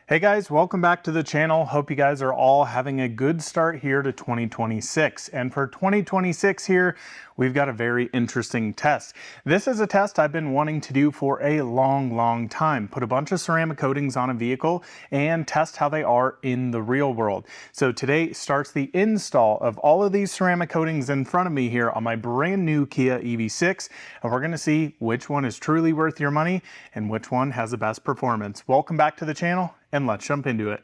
Hey guys, welcome back to the channel. Hope you guys are all having a good start here to 2026. And for 2026 here, we've got a very interesting test. This is a test I've been wanting to do for a long time. Put a bunch of ceramic coatings on a vehicle and test how they are in the real world. So today starts the install of all of these ceramic coatings in front of me here on my brand new Kia EV6. And we're gonna see which one is truly worth your money and which one has the best performance. Welcome back to the channel, and let's jump into it.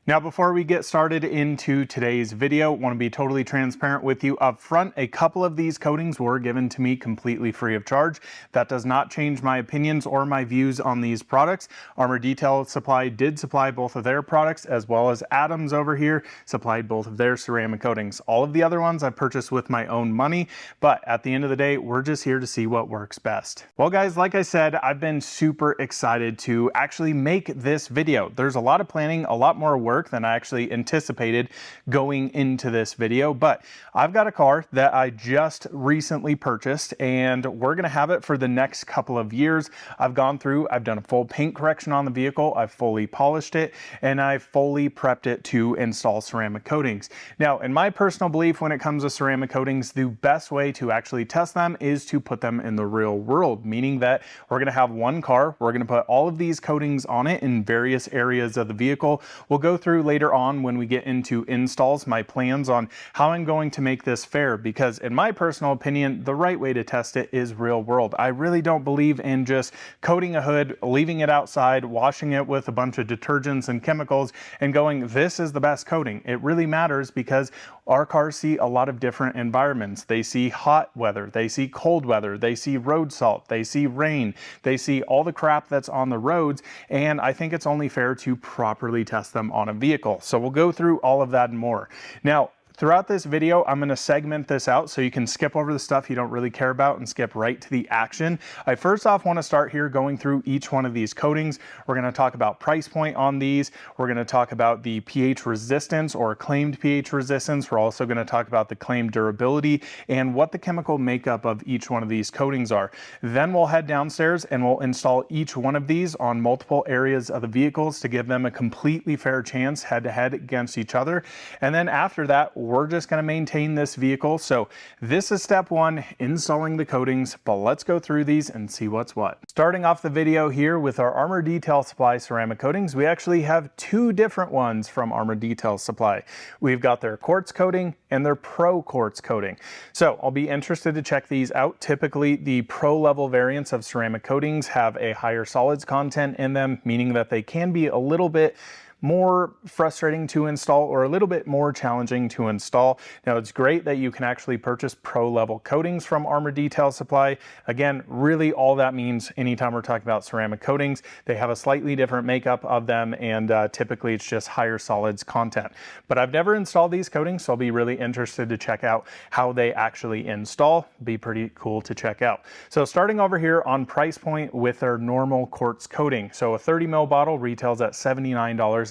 Now, before we get started into today's video, I want to be totally transparent with you up front. A couple of these coatings were given to me completely free of charge. That does not change my opinions or my views on these products. Armor Detail Supply did supply both of their products, as well as Adams over here supplied both of their ceramic coatings. All of the other ones I purchased with my own money, but at the end of the day, we're just here to see what works best. Well guys, like I said, I've been super excited to actually make this video. There's a lot of planning, a lot more work than I actually anticipated going into this video, but I've got a car that I just recently purchased and we're gonna have it for the next couple of years. I've done a full paint correction on the vehicle, I've fully polished it, and I've fully prepped it to install ceramic coatings. Now, in my personal belief, when it comes to ceramic coatings, the best way to actually test them is to put them in the real world, meaning that we're gonna have one car, we're gonna put all of these coatings on it in various areas of the vehicle. We'll go through later on when we get into installs my plans on how I'm going to make this fair, because in my personal opinion, the right way to test it is real world. I really don't believe in just coating a hood, leaving it outside, washing it with a bunch of detergents and chemicals and going, this is the best coating. It really matters because our cars see a lot of different environments. They see hot weather, they see cold weather, they see road salt, they see rain, they see all the crap that's on the roads, and I think it's only fair to properly test them on a vehicle. So we'll go through all of that and more. Now, throughout this video, I'm going to segment this out so you can skip over the stuff you don't really care about and skip right to the action. I first off want to start here going through each one of these coatings. We're going to talk about price point on these. We're going to talk about the pH resistance or claimed pH resistance. We're also going to talk about the claimed durability and what the chemical makeup of each one of these coatings are. Then we'll head downstairs and we'll install each one of these on multiple areas of the vehicles to give them a completely fair chance head to head against each other. And then after that, we're just going to maintain this vehicle. So this is step one, installing the coatings, but let's go through these and see what's what. Starting off the video here with our Armor Detail Supply ceramic coatings, we actually have two different ones from Armor Detail Supply. We've got their quartz coating and their Pro Quartz coating. So I'll be interested to check these out. Typically the Pro level variants of ceramic coatings have a higher solids content in them, meaning that they can be a little bit more frustrating to install or a little bit more challenging to install. Now, it's great that you can actually purchase pro level coatings from Armor Detail Supply. Again, really all that means anytime we're talking about ceramic coatings, they have a slightly different makeup of them, and typically it's just higher solids content. But I've never installed these coatings, so I'll be really interested to check out how they actually install. Be pretty cool to check out. So starting over here on price point with their normal quartz coating. So a 30 ml bottle retails at $79.99,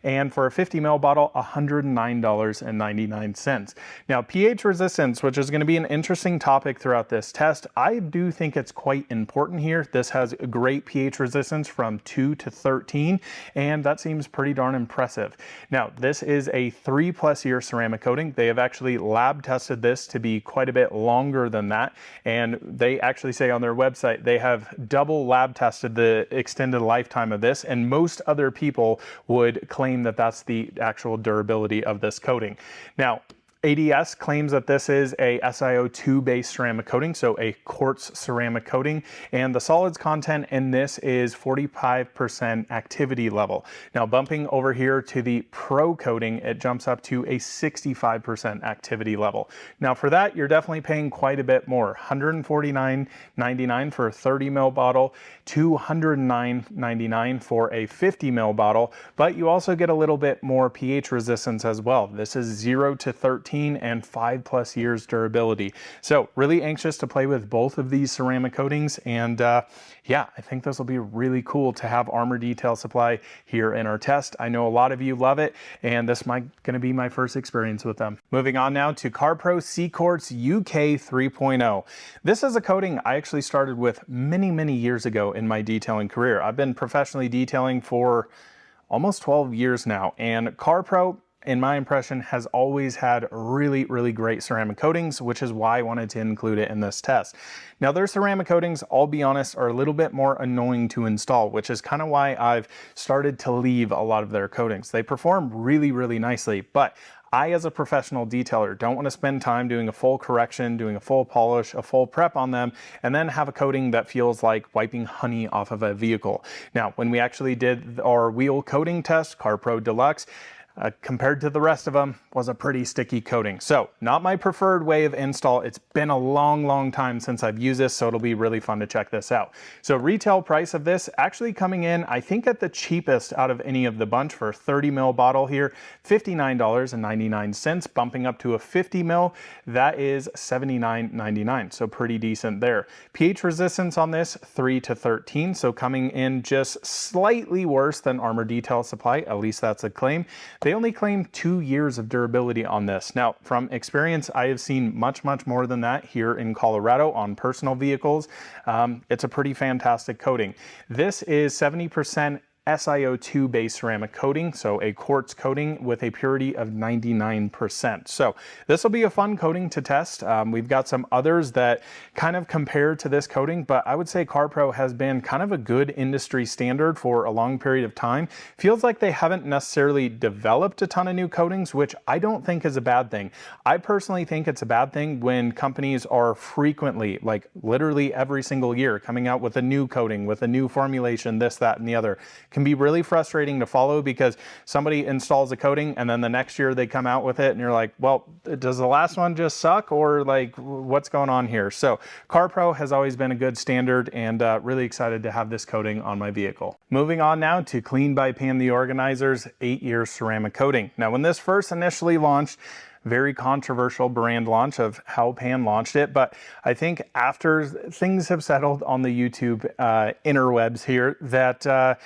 and for a 50 ml bottle, $109.99. Now, pH resistance, which is going to be an interesting topic throughout this test, I do think it's quite important here. This has a great pH resistance from 2 to 13, and that seems pretty darn impressive. Now, this is a 3+ year ceramic coating. They have actually lab tested this to be quite a bit longer than that, and they actually say on their website they have double lab tested the extended lifetime of this, and most other people would claim that that's the actual durability of this coating. Now, ADS claims that this is a SiO2 based ceramic coating, so a quartz ceramic coating, and the solids content in this is 45% activity level. Now, bumping over here to the Pro coating, it jumps up to a 65% activity level. Now, for that, you're definitely paying quite a bit more. $149.99 for a 30 ml bottle, $209.99 for a 50 ml bottle, but you also get a little bit more pH resistance as well. This is 0 to 13 14 and 5+ years durability. So really anxious to play with both of these ceramic coatings, and yeah, I think this will be really cool to have Armor Detail Supply here in our test. I know a lot of you love it, and this might gonna be my first experience with them. Moving on now to CarPro CQuartz UK 3.0. This is a coating I actually started with many years ago in my detailing career. I've been professionally detailing for almost 12 years now, and CarPro, in my impression, has always had really great ceramic coatings, which is why I wanted to include it in this test. Now, their ceramic coatings, I'll be honest, are a little bit more annoying to install, which is kind of why I've started to leave a lot of their coatings. They perform really nicely, but I, as a professional detailer, don't want to spend time doing a full correction, doing a full polish, a full prep on them, and then have a coating that feels like wiping honey off of a vehicle. Now, when we actually did our wheel coating test, CarPro Deluxe, compared to the rest of them, was a pretty sticky coating. So not my preferred way of install. It's been a long time since I've used this, so it'll be really fun to check this out. So retail price of this actually coming in, I think, at the cheapest out of any of the bunch for a 30 ml bottle here, $59.99, bumping up to a 50 ml, that is $79.99. So pretty decent there. pH resistance on this, 3 to 13. So coming in just slightly worse than Armor Detail Supply, at least that's a claim. They only claim 2 years of durability on this. Now, from experience, I have seen much more than that here in Colorado on personal vehicles. It's a pretty fantastic coating. This is 70% SiO2 based ceramic coating, so a quartz coating with a purity of 99%. So this will be a fun coating to test. We've got some others that kind of compare to this coating, but I would say CarPro has been kind of a good industry standard for a long period of time. Feels like they haven't necessarily developed a ton of new coatings, which I don't think is a bad thing. I personally think it's a bad thing when companies are frequently, like literally every single year, coming out with a new coating, with a new formulation, this, that, and the other. Can be really frustrating to follow because somebody installs a coating and then the next year they come out with it and you're like, well, does the last one just suck, or like what's going on here? So CarPro has always been a good standard, and really excited to have this coating on my vehicle. Moving on now to Clean by Pan the Organizer's 8-year ceramic coating. Now, when this first initially launched, very controversial brand launch of how Pan launched it, but I think after things have settled on the YouTube interwebs here, that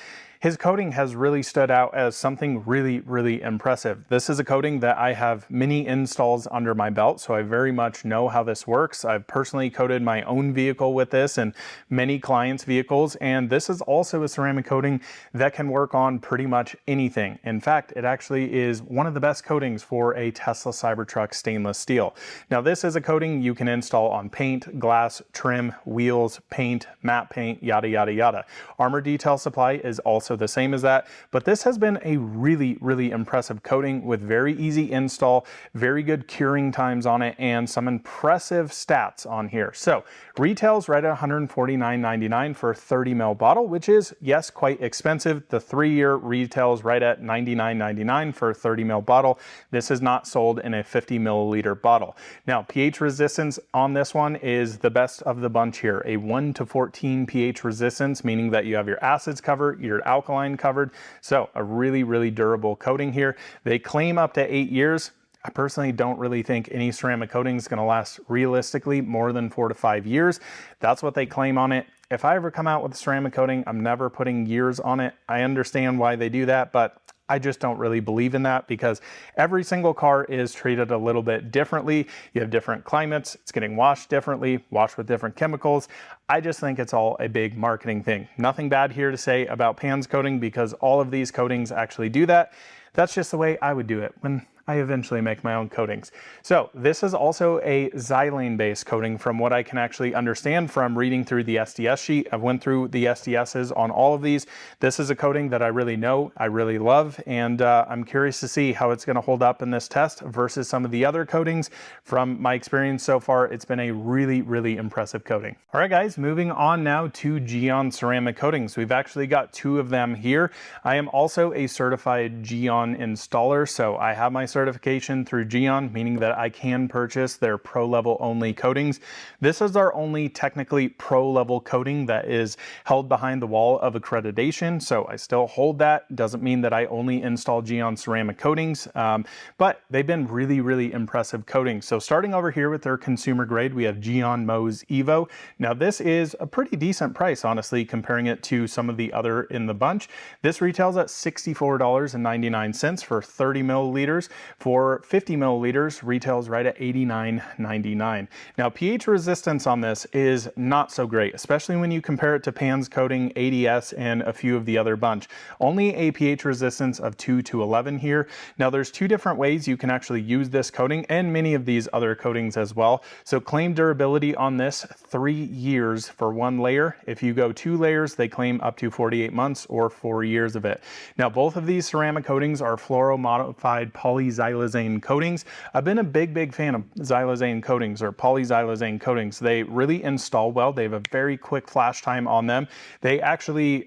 his coating has really stood out as something really impressive. This is a coating that I have many installs under my belt, so I very much know how this works. I've personally coated my own vehicle with this and many clients' vehicles, and this is also a ceramic coating that can work on pretty much anything. In fact, it actually is one of the best coatings for a Tesla Cybertruck stainless steel. Now, this is a coating you can install on paint, glass, trim, wheels, paint, matte paint, yada. Armor Detail Supply is also the same as that, but this has been a really impressive coating with very easy install, very good curing times on it, and some impressive stats on here. So retails right at $149.99 for a 30 ml bottle, which is, yes, quite expensive. The 3-year retails right at $99.99 for a 30 ml bottle. This is not sold in a 50 milliliter bottle. Now, pH resistance on this one is the best of the bunch here, a 1 to 14 pH resistance, meaning that you have your acids covered, your alkaline covered. So a really durable coating here. They claim up to 8 years. I personally don't really think any ceramic coating is going to last realistically more than 4 to 5 years. That's what they claim on it. If I ever come out with a ceramic coating, I'm never putting years on it. I understand why they do that, but I just don't really believe in that because every single car is treated a little bit differently. You have different climates, it's getting washed differently, washed with different chemicals. I just think it's all a big marketing thing. Nothing bad here to say about Pan's coating because all of these coatings actually do that. That's just the way I would do it when I eventually make my own coatings. So this is also a xylene based coating from what I can actually understand from reading through the SDS sheet. I've went through the SDSs on all of these. This is a coating that I really know, I really love, and I'm curious to see how it's going to hold up in this test versus some of the other coatings. From my experience so far, it's been a really impressive coating. All right guys, moving on now to Gyeon ceramic coatings. We've actually got 2 of them here. I am also a certified Gyeon Gyeon installer, so I have my certification through Gyeon, meaning that I can purchase their pro level only coatings. This is our only technically pro level coating that is held behind the wall of accreditation, so I still hold that. Doesn't mean that I only install Gyeon ceramic coatings, but they've been really impressive coatings. So starting over here with their consumer grade, we have Gyeon Mohs Evo. Now this is a pretty decent price, honestly, comparing it to some of the other in the bunch. This retails at $64.99 for 30 milliliters. For 50 milliliters, retails right at $89.99. Now pH resistance on this is not so great, especially when you compare it to Pan's coating, ADS, and a few of the other bunch. Only a pH resistance of 2 to 11 here. Now there's two different ways you can actually use this coating and many of these other coatings as well. So claim durability on this, 3 years for one layer. If you go 2 layers, they claim up to 48 months or 4 years of it. Now both of these ceramic coatings are fluoro-modified polyxylazane coatings. I've been a big fan of xylazane coatings or polyxylazane coatings. They really install well. They have a very quick flash time on them. They actually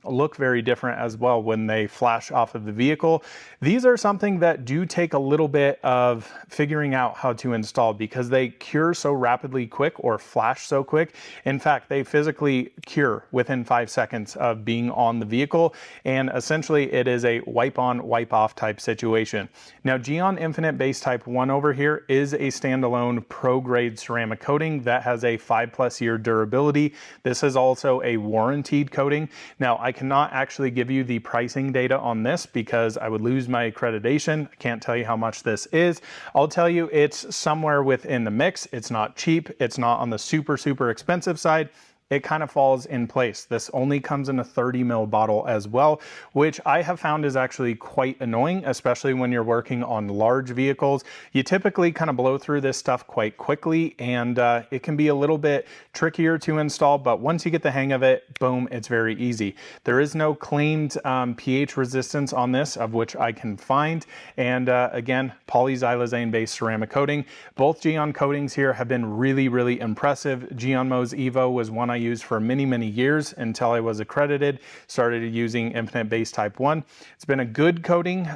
look very different as well when they flash off of the vehicle. These are something that do take a little bit of figuring out how to install because they cure so rapidly quick or flash so quick. In fact, they physically cure within 5 seconds of being on the vehicle, and essentially it is a wipe on, wipe off type situation. Now Gyeon Infinite Base Type 1 over here is a standalone pro grade ceramic coating that has a 5+ year durability. This is also a warranted coating. Now I cannot actually give you the pricing data on this because I would lose my accreditation. I can't tell you how much this is. I'll tell you it's somewhere within the mix. It's not cheap. It's not on the super expensive side. It kind of falls in place. This only comes in a 30 ml bottle as well, which I have found is actually quite annoying, especially when you're working on large vehicles. You typically kind of blow through this stuff quite quickly, and it can be a little bit trickier to install, but once you get the hang of it, boom, it's very easy. There is no claimed pH resistance on this, of which I can find, and again, polyxylazane based ceramic coating. Both Gyeon coatings here have been really impressive. Gyeon Mohs Evo was one I used for many years until I was accredited, started using Infinite Base Type 1. It's been a good coating.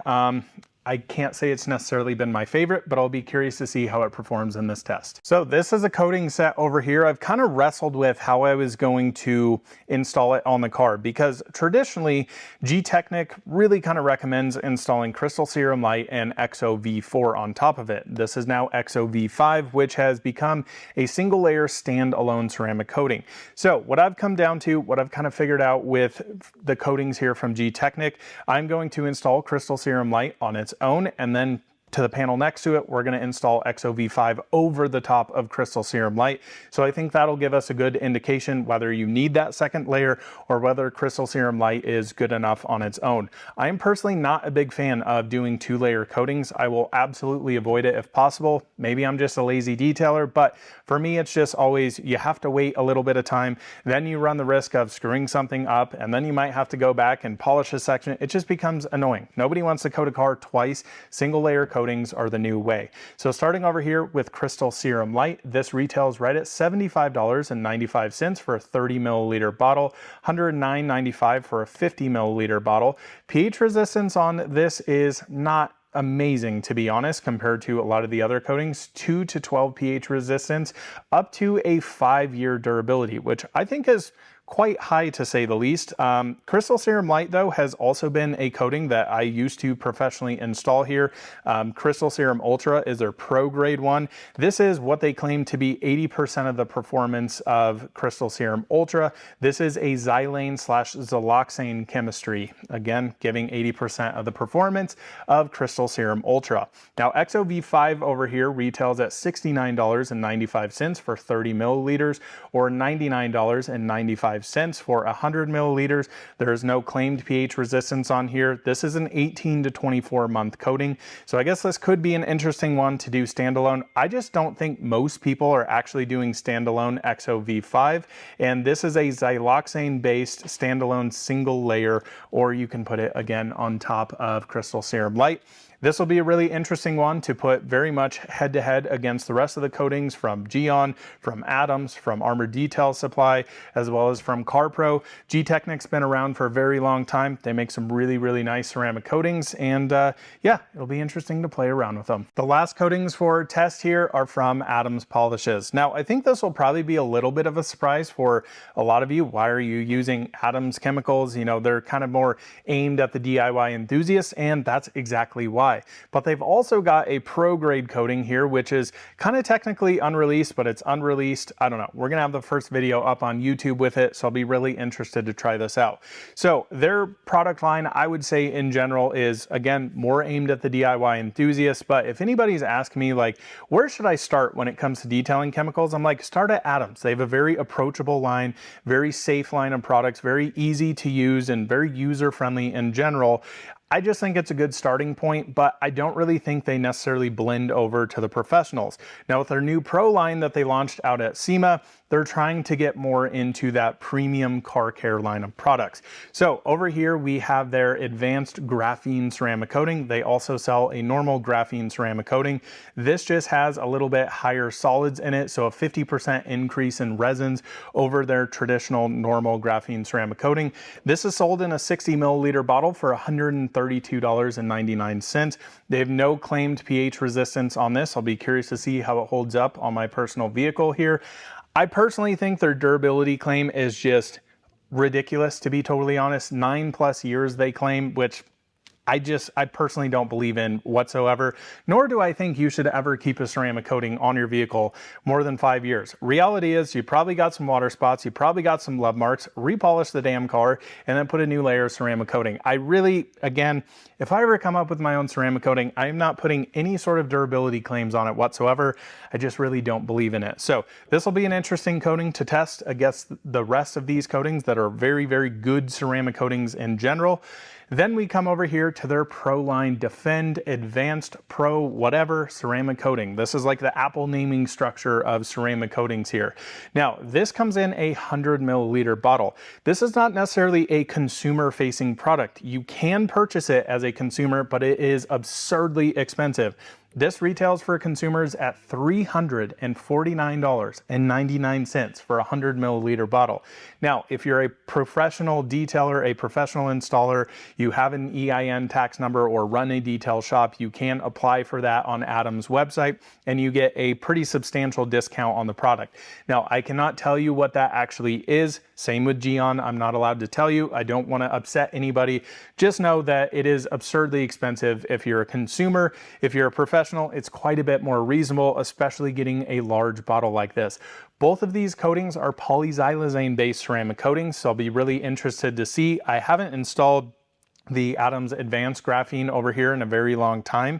I can't say it's necessarily been my favorite, but I'll be curious to see how it performs in this test. So this is a coating set over here. I've kind of wrestled with how I was going to install it on the car because traditionally Gtechniq really kind of recommends installing Crystal Serum Light and EXO V4 on top of it. This is now EXO V5, which has become a single layer standalone ceramic coating. So what I've come down to, what I've kind of figured out with the coatings here from Gtechniq, I'm going to install Crystal Serum Light on its own, and then to the panel next to it, we're going to install EXO V5 over the top of Crystal Serum Light. So I think that'll give us a good indication whether you need that second layer or whether Crystal Serum Light is good enough on its own. I am personally not a big fan of doing 2-layer coatings. I will absolutely avoid it if possible. Maybe I'm just a lazy detailer, but for me, it's just always, you have to wait a little bit of time. Then you run the risk of screwing something up, and then you might have to go back and polish a section. It just becomes annoying. Nobody wants to coat a car twice. Single layer coatings are the new way. So starting over here with Crystal Serum Light, this retails right at $75.95 for a 30 milliliter bottle, $109.95 for a 50 milliliter bottle. pH resistance on this is not amazing, to be honest, compared to a lot of the other coatings. 2 to 12 pH resistance, up to a 5-year durability, which I think is quite high to say the least. Crystal Serum Light though has also been a coating that I used to professionally install here. Crystal Serum Ultra is their pro grade one. This is what they claim to be 80% of the performance of Crystal Serum Ultra. This is a xylane/xyloxane chemistry, again giving 80% of the performance of Crystal Serum Ultra. Now EXO V5 over here retails at $69.95 for 30 milliliters or $99.95 for 100 milliliters. There is no claimed pH resistance on here. This is an 18 to 24 month coating. So I guess this could be an interesting one to do standalone. I just don't think most people are actually doing standalone EXO V5. And this is a xyloxane based standalone single layer, or you can put it again on top of Crystal Serum Light. This will be a really interesting one to put very much head to head against the rest of the coatings from Gyeon, from Adams, from Armored Detail Supply, as well as from CarPro. Gtechniq's been around for a very long time. They make some really, really nice ceramic coatings, and yeah, it'll be interesting to play around with them. The last coatings for test here are from Adams Polishes. Now, I think this will probably be a little bit of a surprise for a lot of you. Why are you using Adams chemicals? You know, they're kind of more aimed at the DIY enthusiasts, and that's exactly why. But they've also got a pro grade coating here, which is kind of technically unreleased, but it's unreleased. I don't know. We're gonna have the first video up on YouTube with it, so I'll be really interested to try this out. So their product line, I would say in general, is again more aimed at the DIY enthusiast. But if anybody's asking me like, where should I start when it comes to detailing chemicals, I'm like, start at Adams. They have a very approachable line, very safe line of products, very easy to use and very user friendly in general. I just think it's a good starting point, but I don't really think they necessarily blend over to the professionals. Now with their new Pro line that they launched out at SEMA, they're trying to get more into that premium car care line of products. So over here we have their advanced graphene ceramic coating. They also sell a normal graphene ceramic coating. This just has a little bit higher solids in it, so a 50% increase in resins over their traditional normal graphene ceramic coating. This is sold in a 60 milliliter bottle for $132.99. They have no claimed pH resistance on this. I'll be curious to see how it holds up on my personal vehicle here. I personally think their durability claim is just ridiculous, to be totally honest. 9+ years they claim, which I personally don't believe in whatsoever, nor do I think you should ever keep a ceramic coating on your vehicle more than 5 years. Reality is you probably got some water spots, you probably got some love marks, repolish the damn car, and then put a new layer of ceramic coating. I really, again, if I ever come up with my own ceramic coating, I'm not putting any sort of durability claims on it whatsoever. I just really don't believe in it. So this will be an interesting coating to test against the rest of these coatings that are very, very good ceramic coatings in general. Then we come over here to their Proline Defend Advanced Pro whatever ceramic coating. This is like the Apple naming structure of ceramic coatings here. Now, this comes in a 100 milliliter bottle. This is not necessarily a consumer facing product. You can purchase it as a consumer, but it is absurdly expensive. This retails for consumers at $349.99 for a 100 milliliter bottle. Now, if you're a professional detailer, a professional installer, you have an EIN tax number or run a detail shop, you can apply for that on Adams' website and you get a pretty substantial discount on the product. Now, I cannot tell you what that actually is. Same with Gyeon, I'm not allowed to tell you. I don't want to upset anybody. Just know that it is absurdly expensive. If you're a consumer, if you're a professional, it's quite a bit more reasonable, especially getting a large bottle like this. Both of these coatings are polyxylazine based ceramic coatings, so I'll be really interested to see. I haven't installed the Adams Advanced Graphene over here in a very long time.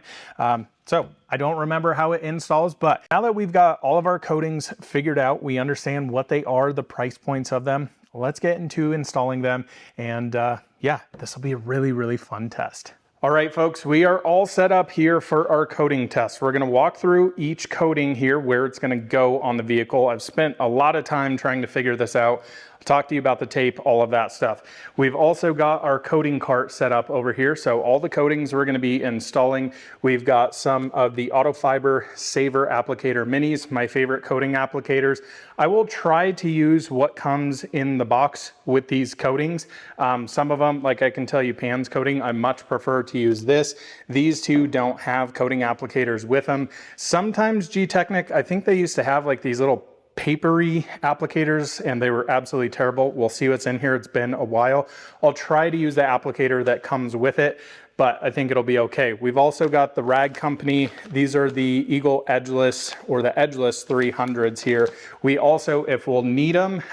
So I don't remember how it installs, but now that we've got all of our coatings figured out, we understand what they are, the price points of them, let's get into installing them. And yeah, this will be a really, really fun test. All right, folks, we are all set up here for our coating test. We're gonna walk through each coating here, where it's gonna go on the vehicle. I've spent a lot of time trying to figure this out. I'll talk to you about the tape, all of that stuff. We've also got our coating cart set up over here. So all the coatings we're gonna be installing. We've got some of the Autofiber Saver Applicator Minis, my favorite coating applicators. I will try to use what comes in the box with these coatings. Some of them, like I can tell you Pan's coating, I much prefer to use this. These two don't have coating applicators with them. Sometimes Gtechniq, I think they used to have like these little papery applicators and they were absolutely terrible. We'll see what's in here. It's been a while. I'll try to use the applicator that comes with it, but I think it'll be okay. We've also got the Rag Company. These are the Eagle Edgeless or the Edgeless 300s here. We also, if we'll need them,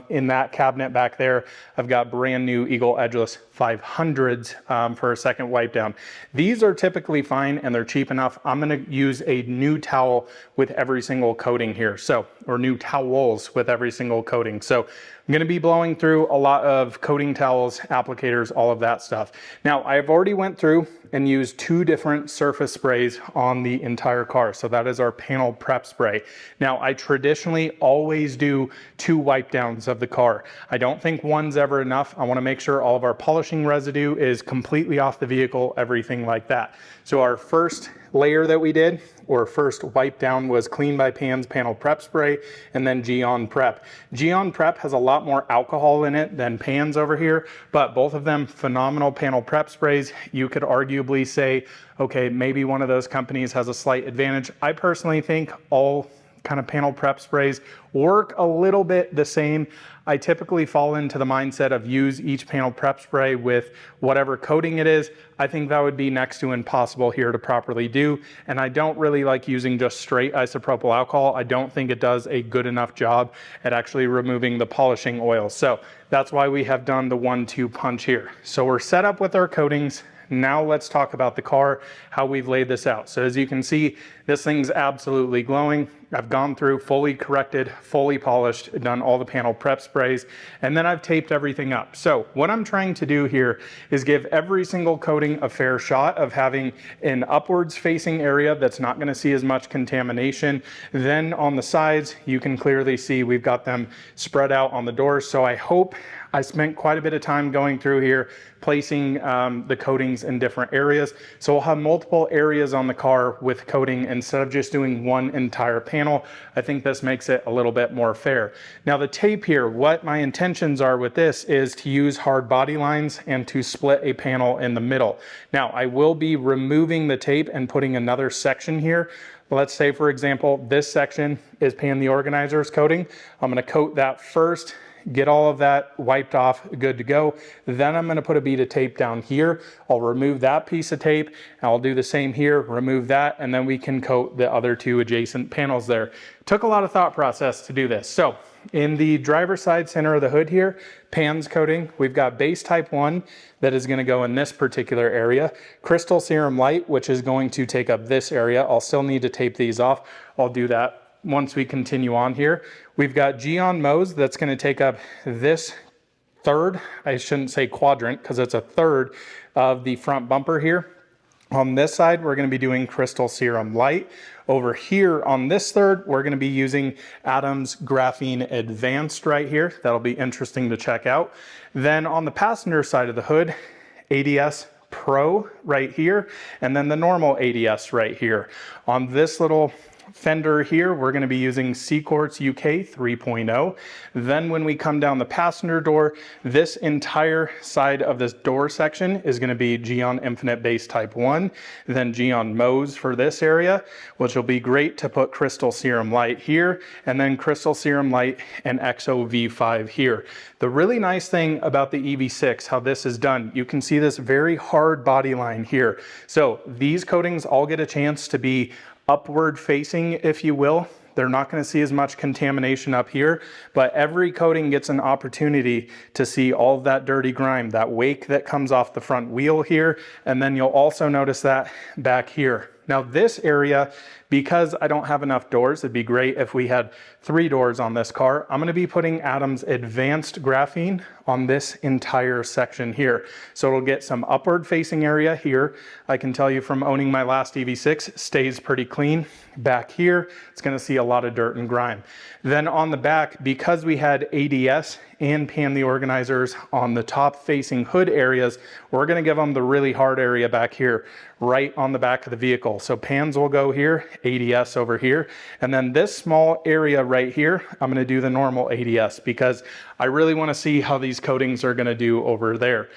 in that cabinet back there, I've got brand new Eagle Edgeless 500s for a second wipe down. These are typically fine and they're cheap enough. I'm gonna use a new towel with every single coating here. So, or new towels with every single coating. So I'm gonna be blowing through a lot of coating towels, applicators, all of that stuff. Now, I've already went went through and used 2 different surface sprays on the entire car. So that is our panel prep spray. Now, I traditionally always do 2 wipe downs of the car. I don't think one's ever enough. I want to make sure all of our polishing residue is completely off the vehicle, everything like that. So our first layer that we did, or first wipe down, was Clean by Pan's panel prep spray, and then Gyeon prep. Gyeon prep has a lot more alcohol in it than Pan's over here, but both of them phenomenal panel prep sprays. You could arguably say, okay, maybe one of those companies has a slight advantage. I personally think all kind of panel prep sprays work a little bit the same. I typically fall into the mindset of use each panel prep spray with whatever coating it is. I think that would be next to impossible here to properly do. And I don't really like using just straight isopropyl alcohol. I don't think it does a good enough job at actually removing the polishing oil. So that's why we have done the 1-2 punch here. So we're set up with our coatings. Now let's talk about the car, how we've laid this out. So as you can see, this thing's absolutely glowing. I've gone through, fully corrected, fully polished, done all the panel prep sprays, and then I've taped everything up. So what I'm trying to do here is give every single coating a fair shot of having an upwards facing area that's not gonna see as much contamination. Then on the sides, you can clearly see we've got them spread out on the doors. So I hope I spent quite a bit of time going through here, placing the coatings in different areas. So we'll have multiple areas on the car with coating instead of just doing one entire panel. I think this makes it a little bit more fair. Now the tape here, what my intentions are with this is to use hard body lines and to split a panel in the middle. Now I will be removing the tape and putting another section here. Let's say, for example, this section is Pan the Organizer's coating. I'm gonna coat that first, get all of that wiped off, good to go. Then I'm gonna put a bead of tape down here. I'll remove that piece of tape, and I'll do the same here, remove that, and then we can coat the other 2 adjacent panels there. Took a lot of thought process to do this. So in the driver's side center of the hood here, Pan's coating, we've got base type 1 that is gonna go in this particular area. Crystal Serum Light, which is going to take up this area. I'll still need to tape these off. I'll do that once we continue on here. We've got Gyeon Mohs that's going to take up this third, I shouldn't say quadrant because it's a third of the front bumper here. On this side, we're going to be doing Crystal Serum Light. Over here on this third, we're going to be using Adam's Graphene Advanced right here. That'll be interesting to check out. Then on the passenger side of the hood, ADS Pro right here, and then the normal ADS right here. On this little fender here, we're going to be using CQuartz UK 3.0. Then when we come down the passenger door, this entire side of this door section is going to be Gyeon Infinite Base Type 1, then Gyeon Mohs for this area, which will be great to put Crystal Serum Light here, and then Crystal Serum Light and EXO V5 here. The really nice thing about the EV6, how this is done, you can see this very hard body line here. So these coatings all get a chance to be upward facing, if you will. They're not going to see as much contamination up here, but every coating gets an opportunity to see all of that dirty grime, that wake that comes off the front wheel here, and then you'll also notice that back here. Now this area, because I don't have enough doors, it'd be great if we had 3 doors on this car. I'm going to be putting Adam's Advanced Graphene on this entire section here. So it'll get some upward facing area here. I can tell you from owning my last EV6, stays pretty clean. Back here, it's going to see a lot of dirt and grime. Then on the back, because we had ADS and Pan the Organizers on the top facing hood areas, we're going to give them the really hard area back here, right on the back of the vehicle. So Pans will go here, ADS over here, and then this small area right here, I'm going to do the normal ADS because I really want to see how these coatings are going to do over there.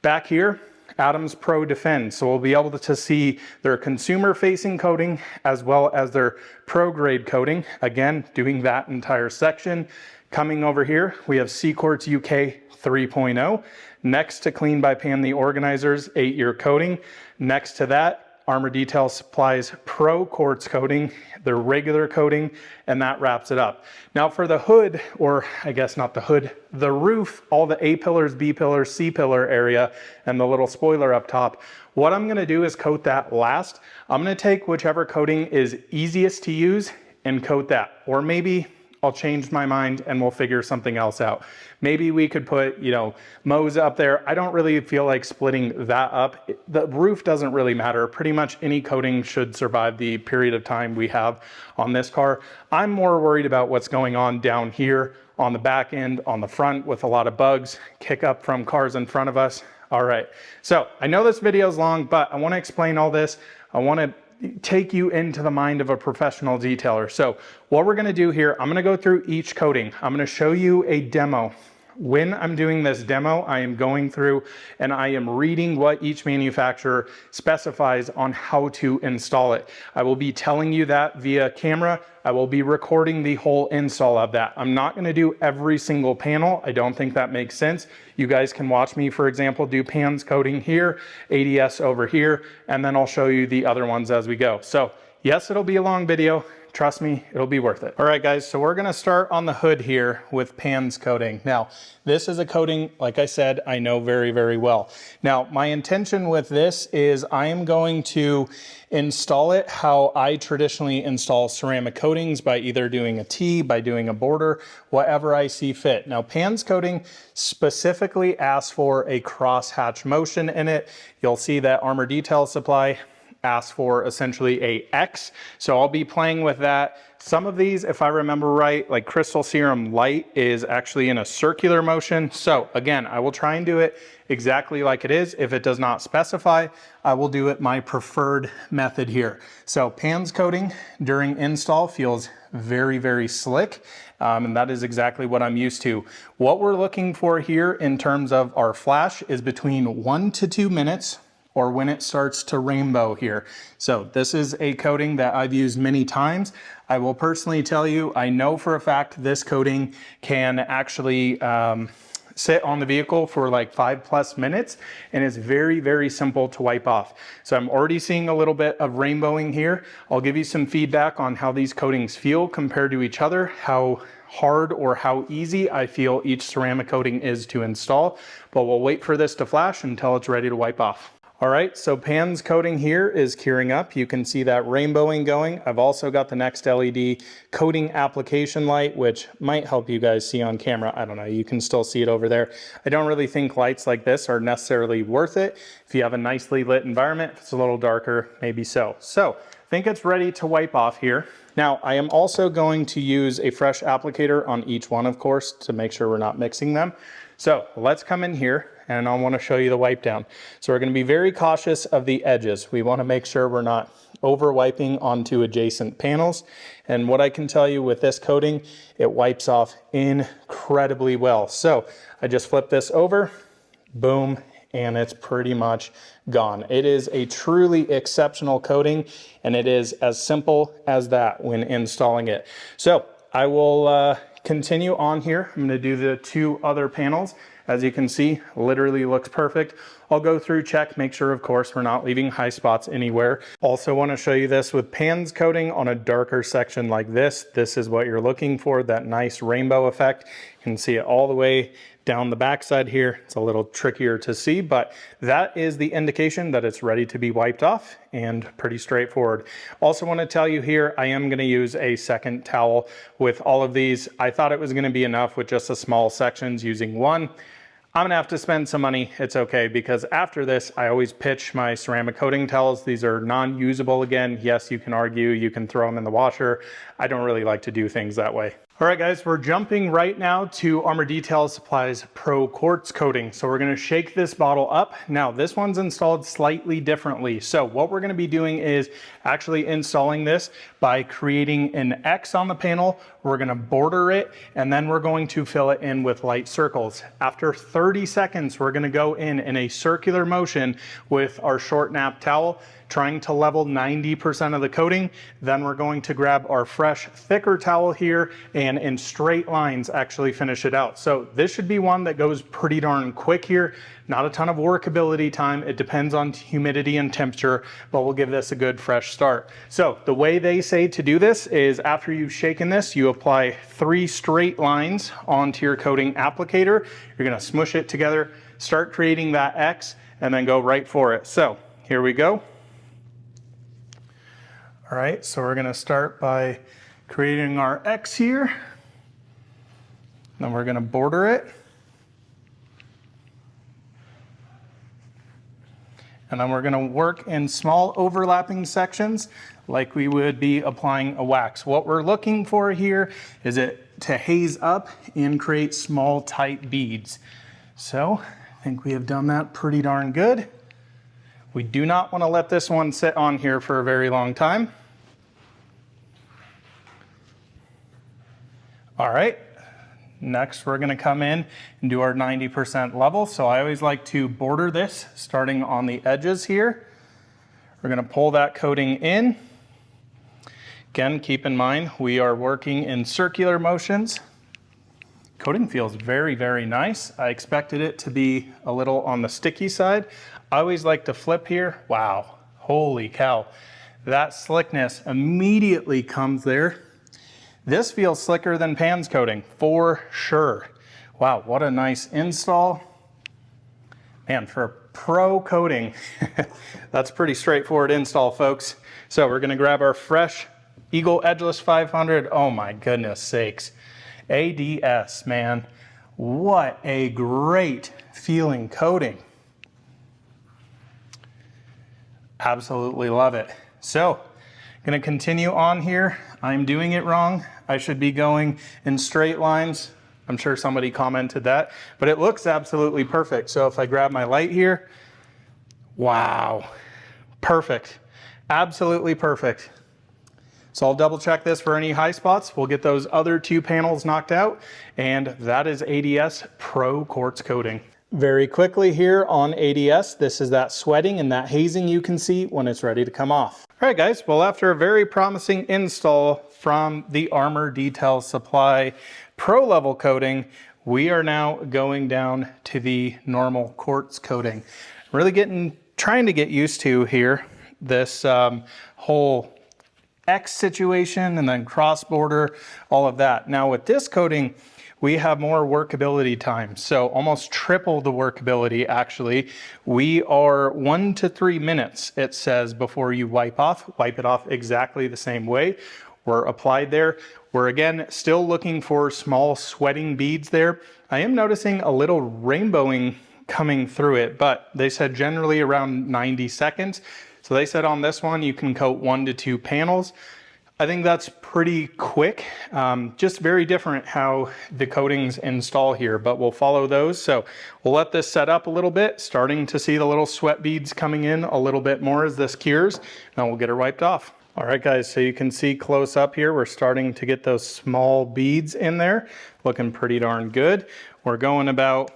Back here, Adam's Pro Defend. So we'll be able to see their consumer facing coating as well as their pro grade coating. Again, doing that entire section. Coming over here, we have CQuartz UK 3.0. Next to Clean by Pan the Organizer's 8-year coating. Next to that, Armor Detail Supply's Pro Quartz coating, their regular coating, and that wraps it up. Now for the hood, or I guess not the hood, the roof, all the A pillars, B pillars, C pillar area, and the little spoiler up top, what I'm gonna do is coat that last. I'm gonna take whichever coating is easiest to use and coat that, or maybe I'll change my mind and we'll figure something else out. Maybe we could put, you know, Mohs up there. I don't really feel like splitting that up. The roof doesn't really matter. Pretty much any coating should survive the period of time we have on this car. I'm more worried about what's going on down here on the back end, on the front, with a lot of bugs, kick up from cars in front of us. All right, so I know this video is long, but I want to explain all this. I want to take you into the mind of a professional detailer. So what we're going to do here, I'm going to go through each coating. I'm going to show you a demo. When I'm doing this demo, I am going through and I am reading what each manufacturer specifies on how to install it. I will be telling you that via camera. I will be recording the whole install of that. I'm not going to do every single panel. I don't think that makes sense. You guys can watch me, for example, do pans coating here, ADS over here, and then I'll show you the other ones as we go. So yes, it'll be a long video. Trust me, it'll be worth it. All right, guys, so we're gonna start on the hood here with pans coating. Now, this is a coating, like I said, I know very, very well. Now, my intention with this is I am going to install it how I traditionally install ceramic coatings, by either doing a T, by doing a border, whatever I see fit. Now, pans coating specifically asks for a cross-hatch motion in it. You'll see that Armor Detail Supply asks for essentially a X. So I'll be playing with that. Some of these, if I remember right, like Crystal Serum Light is actually in a circular motion. So again, I will try and do it exactly like it is. If it does not specify, I will do it my preferred method here. So pans coating during install feels very, very slick. And that is exactly what I'm used to. What we're looking for here in terms of our flash is between 1 to 2 minutes, or when it starts to rainbow here. So this is a coating that I've used many times. I will personally tell you, I know for a fact this coating can actually sit on the vehicle for like 5+ minutes, and it's very, very simple to wipe off. So I'm already seeing a little bit of rainbowing here. I'll give you some feedback on how these coatings feel compared to each other, how hard or how easy I feel each ceramic coating is to install, but we'll wait for this to flash until it's ready to wipe off. All right, so pans coating here is curing up. You can see that rainbowing going. I've also got the next LED coating application light, which might help you guys see on camera. I don't know, you can still see it over there. I don't really think lights like this are necessarily worth it. If you have a nicely lit environment, if it's a little darker, maybe so. So I think it's ready to wipe off here. Now, I am also going to use a fresh applicator on each one, of course, to make sure we're not mixing them. So let's come in here and I want to show you the wipe down. So we're going to be very cautious of the edges. We want to make sure we're not over wiping onto adjacent panels. And what I can tell you with this coating, it wipes off incredibly well. So I just flip this over, boom, and it's pretty much gone. It is a truly exceptional coating, and it is as simple as that when installing it. So I will continue on here. I'm going to do the 2 other panels. As you can see, literally looks perfect. I'll go through, check, make sure, of course, we're not leaving high spots anywhere. Also want to show you this with pans coating on a darker section like this. This is what you're looking for, that nice rainbow effect. You can see it all the way down the backside here. It's a little trickier to see, but that is the indication that it's ready to be wiped off, and pretty straightforward. Also want to tell you here, I am going to use a second towel with all of these. I thought it was going to be enough with just the small sections using one. I'm gonna have to spend some money. It's okay, because after this, I always pitch my ceramic coating towels. These are non-usable again. Yes, you can argue, you can throw them in the washer. I don't really like to do things that way. All right, guys, we're jumping right now to Armor Detail Supply's Pro Quartz coating. So we're gonna shake this bottle up. Now, this one's installed slightly differently. So what we're gonna be doing is actually installing this by creating an X on the panel. We're gonna border it, and then we're going to fill it in with light circles. After 30 seconds, we're gonna go in a circular motion with our short nap towel, trying to level 90% of the coating. Then we're going to grab our fresh, thicker towel here and in straight lines actually finish it out. So this should be one that goes pretty darn quick here. Not a ton of workability time. It depends on humidity and temperature, but we'll give this a good fresh start. So the way they say to do this is after you've shaken this, you apply 3 straight lines onto your coating applicator. You're gonna smush it together, start creating that X, and then go right for it. So here we go. All right, so we're gonna start by creating our X here. Then we're gonna border it. And then we're gonna work in small overlapping sections like we would be applying a wax. What we're looking for here is it to haze up and create small tight beads. So I think we have done that pretty darn good. We do not want to let this one sit on here for a very long time. All right, next we're going to come in and do our 90% level. So I always like to border this starting on the edges here. We're going to pull that coating in. Again, keep in mind we are working in circular motions. Coating feels very, very nice. I expected it to be a little on the sticky side. I always like to flip here. Wow, holy cow. That slickness immediately comes there. This feels slicker than Pan's coating, for sure. Wow, what a nice install. Man, for a pro coating, that's pretty straightforward install, folks. So we're gonna grab our fresh Eagle Edgeless 500. Oh my goodness sakes. ADS, man, what a great feeling coating. Absolutely love it. So, gonna continue on here. I'm doing it wrong. I should be going in straight lines. I'm sure somebody commented that, but it looks absolutely perfect. So if I grab my light here, wow, perfect, absolutely perfect. So I'll double check this for any high spots. We'll get those other two panels knocked out, and that is ADS Pro Quartz coating. Very quickly here on ADS, this is that sweating and that hazing you can see when it's ready to come off. All right guys, well after a very promising install from the Armor Detail Supply Pro level coating, we are now going down to the normal quartz coating. Really trying to get used to here this whole X situation and then cross border, all of that. Now with this coating, we have more workability time. So almost triple the workability actually. We are 1 to 3 minutes, it says, before you wipe it off exactly the same way. We're applied there. We're again, still looking for small sweating beads there. I am noticing a little rainbowing coming through it, but they said generally around 90 seconds. So they said on this one, you can coat 1 to 2 panels. I think that's pretty quick. Just very different how the coatings install here, but we'll follow those. So we'll let this set up a little bit, starting to see the little sweat beads coming in a little bit more as this cures, and we'll get her wiped off. All right guys, so you can see close up here, we're starting to get those small beads in there, looking pretty darn good. We're going about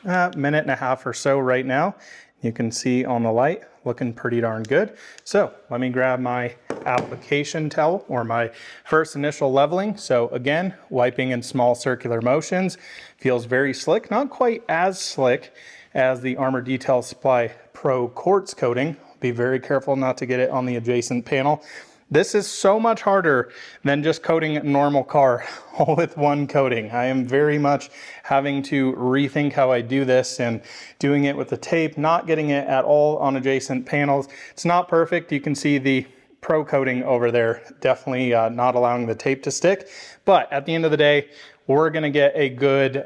a minute and a half or so right now. You can see on the light, looking pretty darn good. So let me grab my application towel or my first initial leveling. So again, wiping in small circular motions, feels very slick, not quite as slick as the Armor Detail Supply Pro Quartz coating. Be very careful not to get it on the adjacent panel. This is so much harder than just coating a normal car all with one coating. I am very much having to rethink how I do this and doing it with the tape, not getting it at all on adjacent panels. It's not perfect. You can see the Pro coating over there, definitely not allowing the tape to stick. But at the end of the day, we're gonna get a good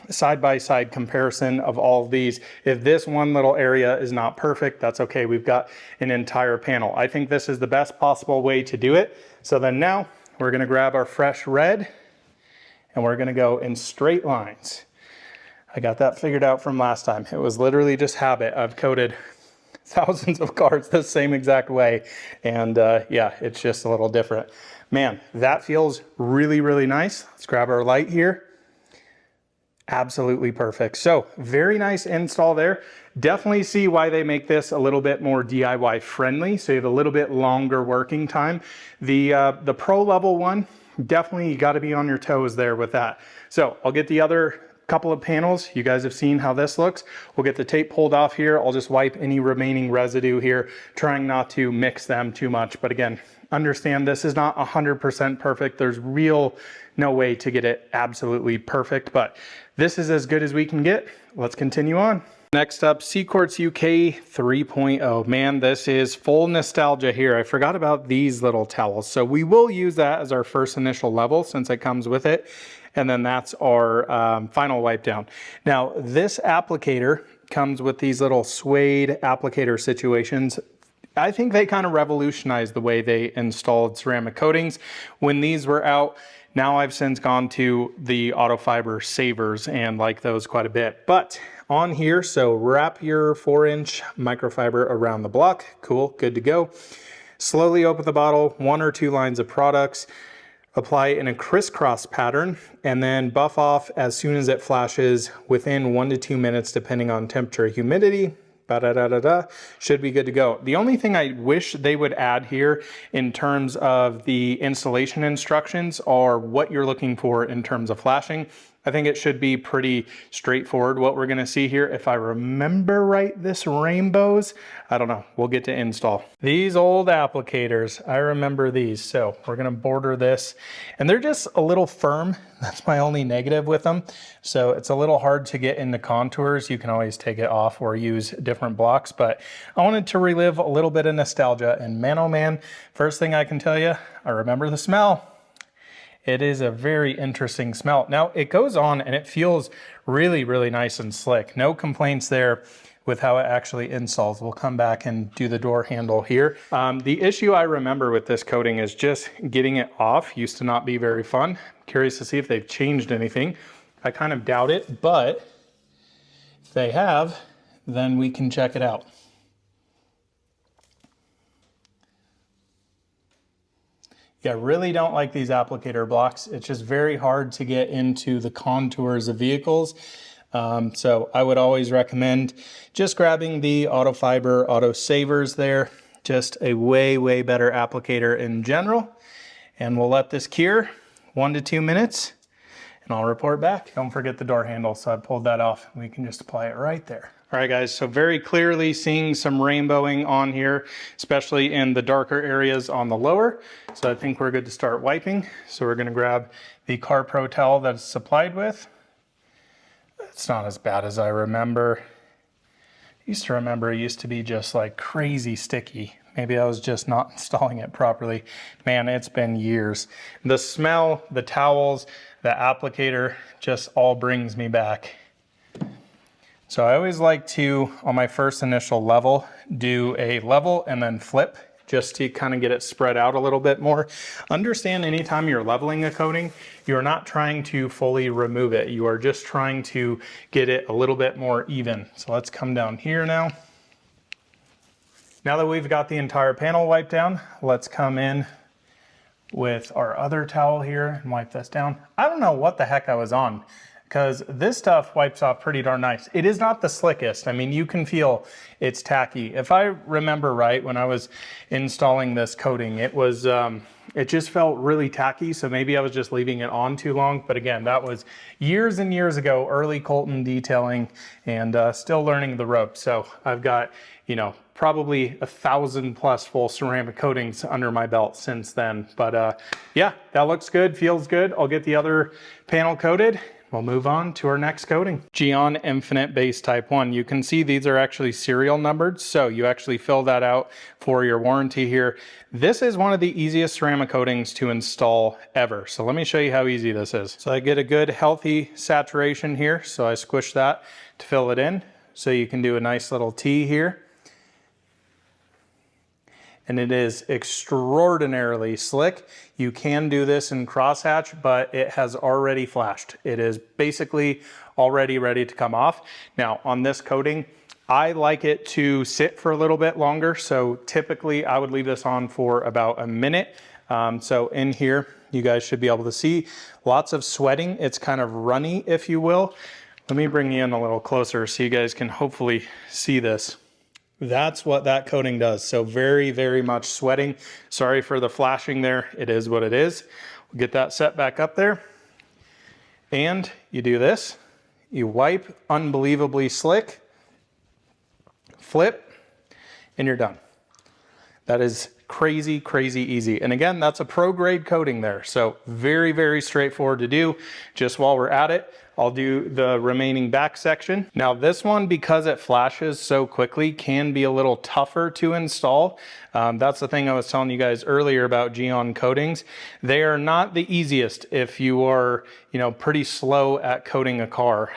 side-by-side comparison of all of these. If this one little area is not perfect, that's okay. We've got an entire panel. I think this is the best possible way to do it. So then now we're gonna grab our fresh red and we're gonna go in straight lines. I got that figured out from last time. It was literally just habit. I've coated thousands of cars the same exact way. And yeah, it's just a little different. Man, that feels really, really nice. Let's grab our light here. Absolutely perfect. So very nice install there. Definitely see why they make this a little bit more DIY friendly. So you have a little bit longer working time. The pro level one, definitely you got to be on your toes there with that. So I'll get the other couple of panels. You guys have seen how this looks. We'll get the tape pulled off here. I'll just wipe any remaining residue here, trying not to mix them too much. But again, understand this is not 100% perfect. There's no way to get it absolutely perfect, but this is as good as we can get. Let's continue on. Next up, CQuartz UK 3.0. Man, this is full nostalgia here. I forgot about these little towels. So we will use that as our first initial level since it comes with it. and then that's our final wipe down. Now this applicator comes with these little suede applicator situations. I think they kind of revolutionized the way they installed ceramic coatings when these were out. Now I've since gone to the auto fiber savers and like those quite a bit. But on here, so wrap your 4-inch microfiber around the block. Cool, good to go. Slowly open the bottle, 1 or 2 lines of products, apply in a crisscross pattern, and then buff off as soon as it flashes within 1 to 2 minutes, depending on temperature, humidity. Should be good to go. The only thing I wish they would add here in terms of the installation instructions are what you're looking for in terms of flashing. I think it should be pretty straightforward what we're gonna see here. If I remember right, this rainbows, I don't know, we'll get to install. These old applicators, I remember these. So we're gonna border this, and they're just a little firm. That's my only negative with them. So it's a little hard to get into contours. You can always take it off or use different blocks, but I wanted to relive a little bit of nostalgia, and man, oh man, first thing I can tell you, I remember the smell. It is a very interesting smell. Now it goes on and it feels really, really nice and slick. No complaints there with how it actually installs. We'll come back and do the door handle here. The issue I remember with this coating is just getting it off. Used to not be very fun. Curious to see if they've changed anything. I kind of doubt it, but if they have, then we can check it out. Yeah, I really don't like these applicator blocks. It's just very hard to get into the contours of vehicles. So I would always recommend just grabbing the auto fiber auto savers there. Just a way, way better applicator in general. And we'll let this cure 1 to 2 minutes and I'll report back. Don't forget the door handle. So I pulled that off. We can just apply it right there. All right, guys, so very clearly seeing some rainbowing on here, especially in the darker areas on the lower. So I think we're good to start wiping. So we're gonna grab the CarPro towel that it's supplied with. It's not as bad as I remember. I used to remember it used to be just like crazy sticky. Maybe I was just not installing it properly. Man, it's been years. The smell, the towels, the applicator just all brings me back. So I always like to, on my first initial level, do a level and then flip just to kind of get it spread out a little bit more. Understand anytime you're leveling a coating, you're not trying to fully remove it. You are just trying to get it a little bit more even. So let's come down here now. Now that we've got the entire panel wiped down, let's come in with our other towel here and wipe this down. I don't know what the heck I was on, because this stuff wipes off pretty darn nice. It is not the slickest. I mean, you can feel it's tacky. If I remember right, when I was installing this coating, it was, it just felt really tacky. So maybe I was just leaving it on too long. But again, that was years and years ago, early Colton detailing, and still learning the ropes. So I've got, you know, probably 1,000+ full ceramic coatings under my belt since then. But yeah, that looks good, feels good. I'll get the other panel coated. We'll move on to our next coating. Gyeon Infinite Base Type 1. You can see these are actually serial numbered, so you actually fill that out for your warranty here. This is one of the easiest ceramic coatings to install ever. So let me show you how easy this is. So I get a good healthy saturation here, so I squish that to fill it in. So you can do a nice little T here. And it is extraordinarily slick. You can do this in crosshatch, but it has already flashed. It is basically already ready to come off. Now on this coating, I like it to sit for a little bit longer. So typically I would leave this on for about a minute. So in here, you guys should be able to see lots of sweating. It's kind of runny, if you will. Let me bring you in a little closer so you guys can hopefully see this. That's what that coating does. So very, very much sweating. Sorry for the flashing there. It is what it is. We'll get that set back up there. And you do this. You wipe unbelievably slick, flip, and you're done. That is crazy, crazy easy. And again, that's a pro grade coating there. So very, very straightforward to do. Just while we're at it, I'll do the remaining back section. Now this one, because it flashes so quickly, can be a little tougher to install. That's the thing I was telling you guys earlier about Gyeon coatings. They are not the easiest if you are, pretty slow at coating a car.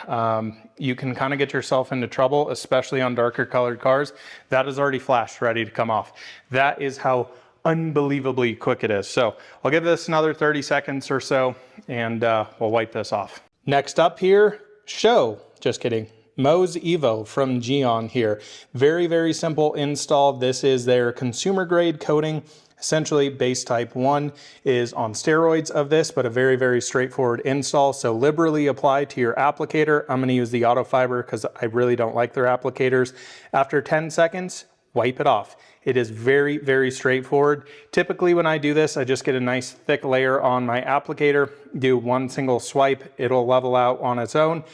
You can kind of get yourself into trouble, especially on darker colored cars. That is already flashed, ready to come off. That is how unbelievably quick it is. So I'll give this another 30 seconds or so, and we'll wipe this off. Next up here, just kidding. Mohs Evo from Gyeon here. Very, very simple install. This is their consumer grade coating. Essentially, base type 1 is on steroids of this, but a very, very straightforward install. So liberally apply to your applicator. I'm going to use the auto fiber because I really don't like their applicators. After 10 seconds, wipe it off. It is very, very straightforward. Typically when I do this, I just get a nice thick layer on my applicator, do one single swipe, it'll level out on its own.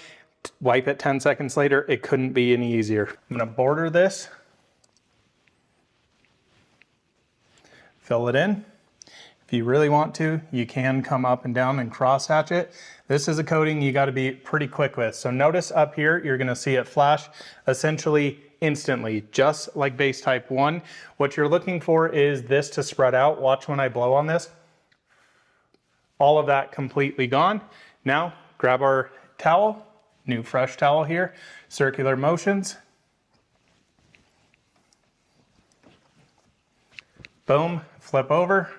Wipe it 10 seconds later, it couldn't be any easier. I'm gonna border this, fill it in. If you really want to, you can come up and down and cross hatch it. This is a coating you gotta be pretty quick with. So notice up here, you're gonna see it flash essentially instantly, just like base type 1. What you're looking for is this to spread out. Watch when I blow on this. All of that completely gone. Now grab our towel, new fresh towel here, circular motions. Boom, flip over.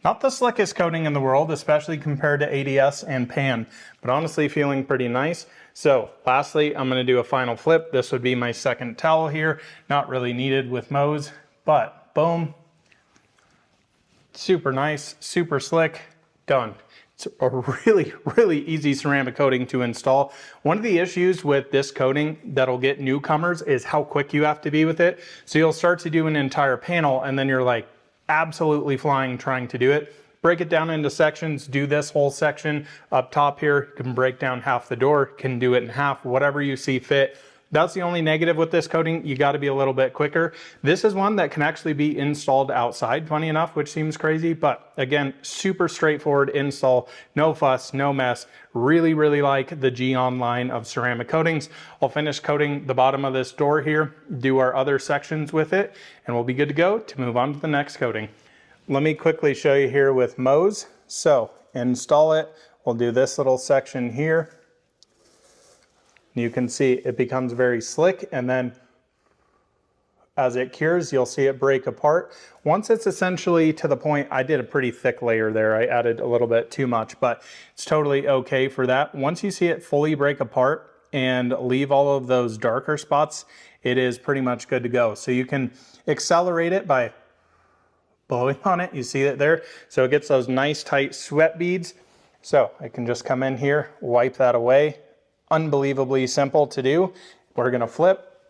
Not the slickest coating in the world, especially compared to ADS and pan, but honestly feeling pretty nice. So lastly, I'm gonna do a final flip. This would be my second towel here. Not really needed with Mohs, but boom. Super nice, super slick, done. It's a really, really easy ceramic coating to install. One of the issues with this coating that'll get newcomers is how quick you have to be with it. So you'll start to do an entire panel and then you're like, absolutely flying trying to do it. Break it down into sections, do this whole section up top here, you can break down half the door, can do it in half, whatever you see fit. That's the only negative with this coating, you gotta be a little bit quicker. This is one that can actually be installed outside, funny enough, which seems crazy, but again, super straightforward install, no fuss, no mess. Really, really like the Gyeon line of ceramic coatings. I'll finish coating the bottom of this door here, do our other sections with it, and we'll be good to go to move on to the next coating. Let me quickly show you here with Mohs. So install it, we'll do this little section here. You can see it becomes very slick, and then as it cures, you'll see it break apart. Once it's essentially to the point, I did a pretty thick layer there. I added a little bit too much, but it's totally okay for that. Once you see it fully break apart and leave all of those darker spots, it is pretty much good to go. So you can accelerate it by blowing on it. You see it there? So it gets those nice tight sweat beads. So I can just come in here, wipe that away. Unbelievably simple to do. We're gonna flip,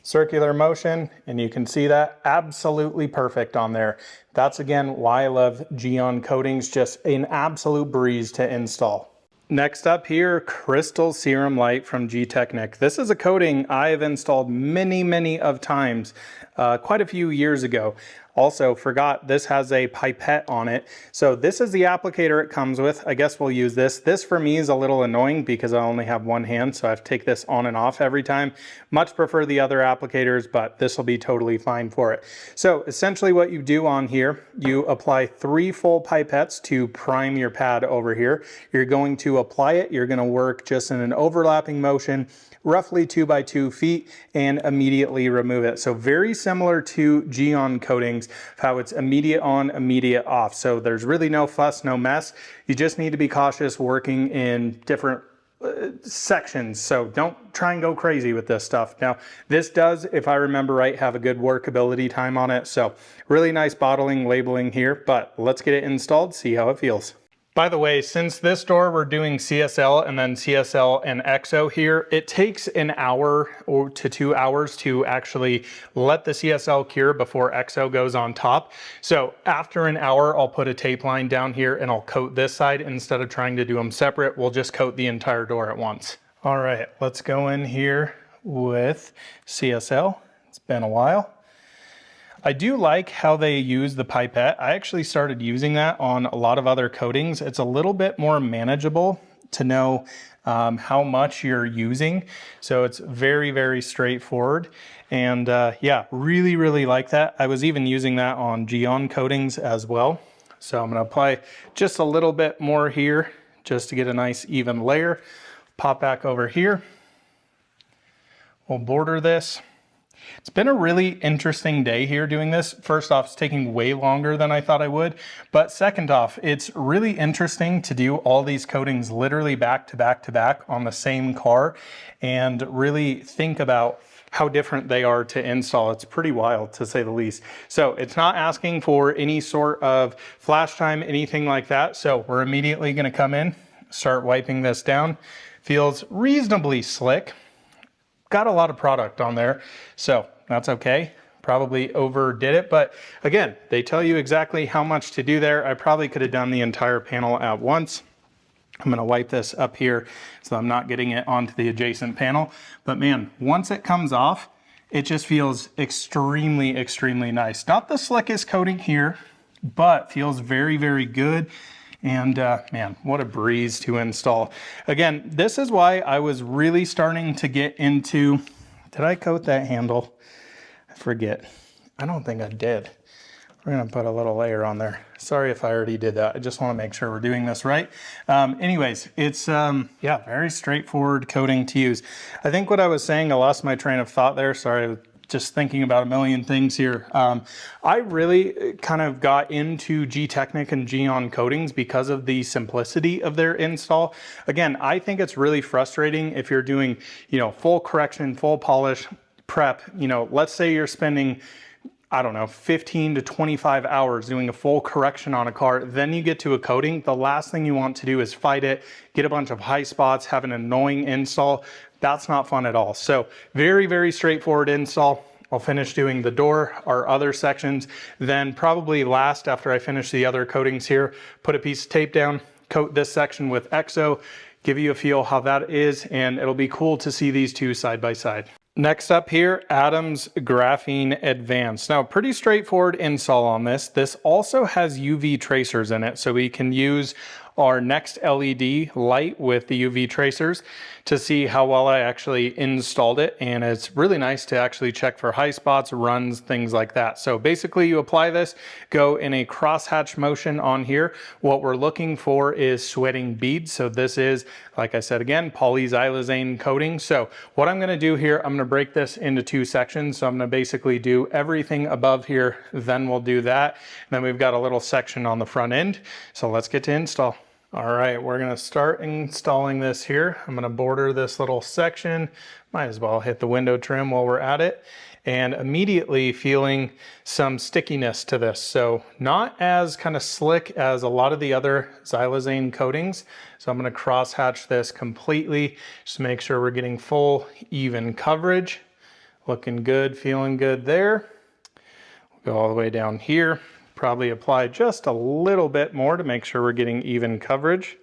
circular motion, and you can see that absolutely perfect on there. That's again why I love Gyeon coatings, just an absolute breeze to install. Next up here, Crystal Serum Light from Gtechniq. This is a coating I've installed many of times, quite a few years ago. Also forgot this has a pipette on it. So this is the applicator it comes with. I guess we'll use this. This for me is a little annoying because I only have one hand, so I have to take this on and off every time. Much prefer the other applicators, but this will be totally fine for it. So essentially what you do on here, you apply 3 full pipettes to prime your pad over here. You're going to apply it. You're going to work just in an overlapping motion, roughly 2 by 2 feet, and immediately remove it. So very similar to Gyeon coatings, how it's immediate on, immediate off. So there's really no fuss, no mess. You just need to be cautious working in different sections. So don't try and go crazy with this stuff. Now, this does, if I remember right, have a good workability time on it. So really nice bottling, labeling here, but let's get it installed, see how it feels. By the way, since this door we're doing CSL and then CSL and EXO here, it takes an hour or to 2 hours to actually let the CSL cure before EXO goes on top. So after an hour, I'll put a tape line down here and I'll coat this side instead of trying to do them separate. We'll just coat the entire door at once. All right, let's go in here with CSL. It's been a while. I do like how they use the pipette. I actually started using that on a lot of other coatings. It's a little bit more manageable to know how much you're using. So it's very, very straightforward. And yeah, really like that. I was even using that on Gyeon coatings as well. So I'm gonna apply just a little bit more here just to get a nice even layer. Pop back over here. We'll border this. It's been a really interesting day here doing this. First off, it's taking way longer than I thought I would. But second off, it's really interesting to do all these coatings literally back to back to back on the same car and really think about how different they are to install. It's pretty wild, to say the least. So it's not asking for any sort of flash time, anything like that. So we're immediately gonna come in, start wiping this down. Feels reasonably slick. Got a lot of product on there, so that's okay. Probably overdid it, but again, they tell you exactly how much to do there. I probably could have done the entire panel at once. I'm gonna wipe this up here so I'm not getting it onto the adjacent panel. But man, once it comes off, it just feels extremely nice. Not the slickest coating here, but feels very good. And man, what a breeze to install. Again, this is why I was really starting to get into, did I coat that handle? I forget. I don't think I did. We're gonna put a little layer on there. Sorry if I already did that. I just wanna make sure we're doing this right. Anyways, it's, yeah, very straightforward coating to use. I think what I was saying, I lost my train of thought there. Sorry, just thinking about a million things here. I really kind of got into Gtechniq and Gyeon coatings because of the simplicity of their install. Again, I think it's really frustrating if you're doing, you know, full correction, full polish, prep, you know, let's say you're spending, I don't know, 15 to 25 hours doing a full correction on a car, then you get to a coating. The last thing you want to do is fight it, get a bunch of high spots, have an annoying install. That's not fun at all. So very straightforward install. I'll finish doing the door, our other sections, then probably last after I finish the other coatings here, put a piece of tape down, coat this section with EXO, give you a feel how that is, and it'll be cool to see these two side by side. Next up here, Adam's Graphene Advanced. Now, pretty straightforward install on this. This also has UV tracers in it, so we can use our next LED light with the UV tracers to see how well I actually installed it. And it's really nice to actually check for high spots, runs, things like that. So basically you apply this, go in a crosshatch motion on here. What we're looking for is sweating beads. So this is, like I said again, polyxylazane coating. So what I'm gonna do here, I'm gonna break this into two sections. So I'm gonna basically do everything above here, then we'll do that. And then we've got a little section on the front end. So let's get to install. All right, we're gonna start installing this here. I'm gonna border this little section. Might as well hit the window trim while we're at it. And immediately feeling some stickiness to this. So not as kind of slick as a lot of the other xylazane coatings. So I'm gonna cross hatch this completely, just to make sure we're getting full, even coverage. Looking good, feeling good there. We'll go all the way down here. Probably apply just a little bit more to make sure we're getting even coverage.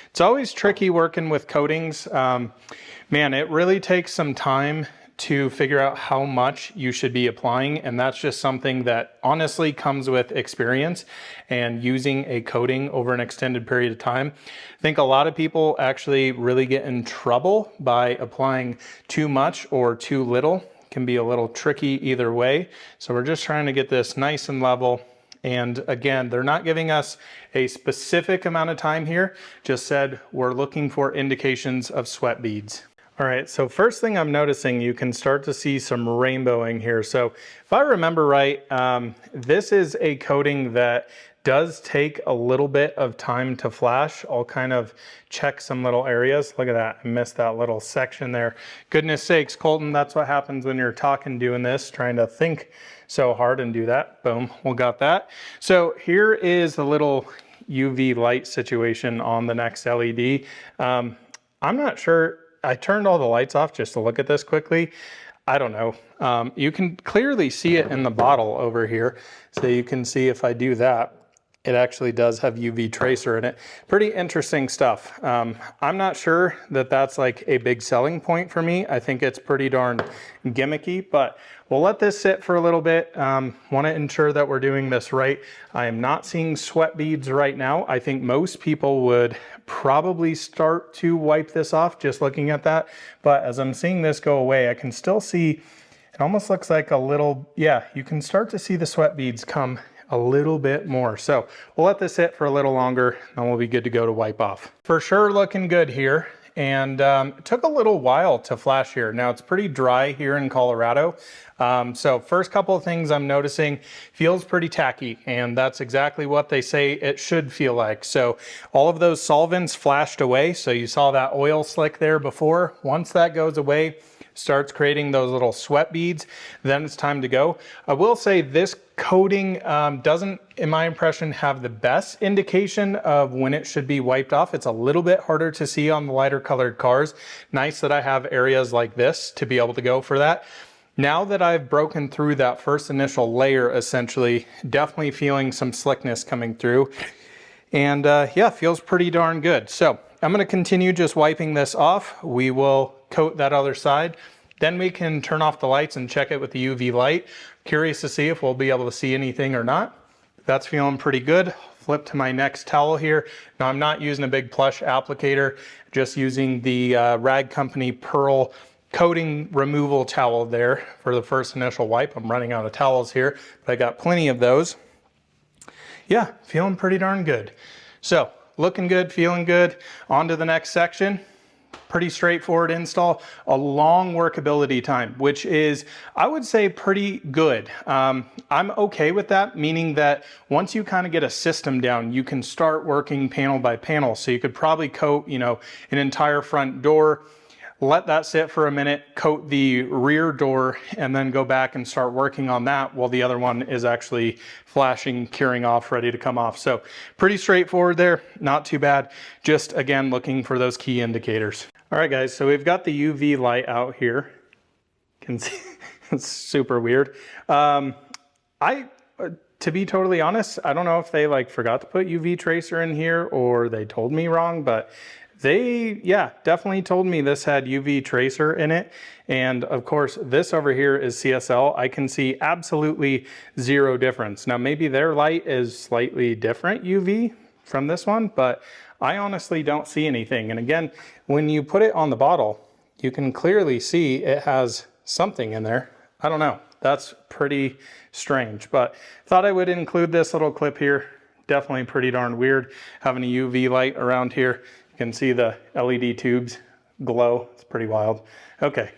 It's always tricky working with coatings. Man, it really takes some time to figure out how much you should be applying, and that's just something that honestly comes with experience and using a coating over an extended period of time. I think a lot of people actually really get in trouble by applying too much or too little. It can be a little tricky either way. So we're just trying to get this nice and level. And again, they're not giving us a specific amount of time here, just said we're looking for indications of sweat beads. All right, so first thing I'm noticing, you can start to see some rainbowing here. So if I remember right, this is a coating that does take a little bit of time to flash. I'll kind of check some little areas. Look at that, I missed that little section there. Goodness sakes, Colton, that's what happens when you're talking, doing this, trying to think so hard and do that. Boom, we got that. So here is the little UV light situation on the next LED. I'm not sure, I turned all the lights off just to look at this quickly. I don't know. You can clearly see it in the bottle over here. So you can see if I do that, it actually does have UV tracer in it. Pretty interesting stuff. I'm not sure that that's like a big selling point for me. I think it's pretty darn gimmicky, but we'll let this sit for a little bit. Want to ensure that we're doing this right. I am not seeing sweat beads right now. I think most people would probably start to wipe this off just looking at that. But as I'm seeing this go away, I can still see, it almost looks like a little, yeah, you can start to see the sweat beads come a little bit more. So we'll let this sit for a little longer and we'll be good to go to wipe off. For sure looking good here. And it took a little while to flash here. Now it's pretty dry here in Colorado. So first couple of things I'm noticing, feels pretty tacky, and that's exactly what they say it should feel like. So all of those solvents flashed away. So you saw that oil slick there before. Once that goes away, starts creating those little sweat beads, then it's time to go. I will say this coating doesn't, in my impression, have the best indication of when it should be wiped off. It's a little bit harder to see on the lighter colored cars. Nice that I have areas like this to be able to go for that. Now that I've broken through that first initial layer, essentially, definitely feeling some slickness coming through. And yeah, feels pretty darn good. So I'm gonna continue just wiping this off. We will coat that other side. Then we can turn off the lights and check it with the UV light. Curious to see if we'll be able to see anything or not. That's feeling pretty good. Flip to my next towel here. Now I'm not using a big plush applicator, just using the Rag Company Pearl coating removal towel there for the first initial wipe. I'm running out of towels here, but I got plenty of those. Yeah, feeling pretty darn good. So looking good, feeling good. On to the next section. Pretty straightforward install, a long workability time, which is, I would say, pretty good. I'm okay with that, meaning that once you kind of get a system down, you can start working panel by panel. So you could probably coat, you know, an entire front door, let that sit for a minute, coat the rear door, and then go back and start working on that while the other one is actually flashing, curing off, ready to come off. So pretty straightforward there, not too bad. Just again, looking for those key indicators. All right, guys, so we've got the UV light out here. You can see it's super weird. To be totally honest, I don't know if they like forgot to put UV tracer in here or they told me wrong, but they, yeah, definitely told me this had UV tracer in it. And of course, this over here is CSL. I can see absolutely zero difference. Now, maybe their light is slightly different UV from this one, but I honestly don't see anything. And again, when you put it on the bottle, you can clearly see it has something in there. I don't know. That's pretty strange, but thought I would include this little clip here. Definitely pretty darn weird having a UV light around here. You can see the LED tubes glow. It's pretty wild. Okay,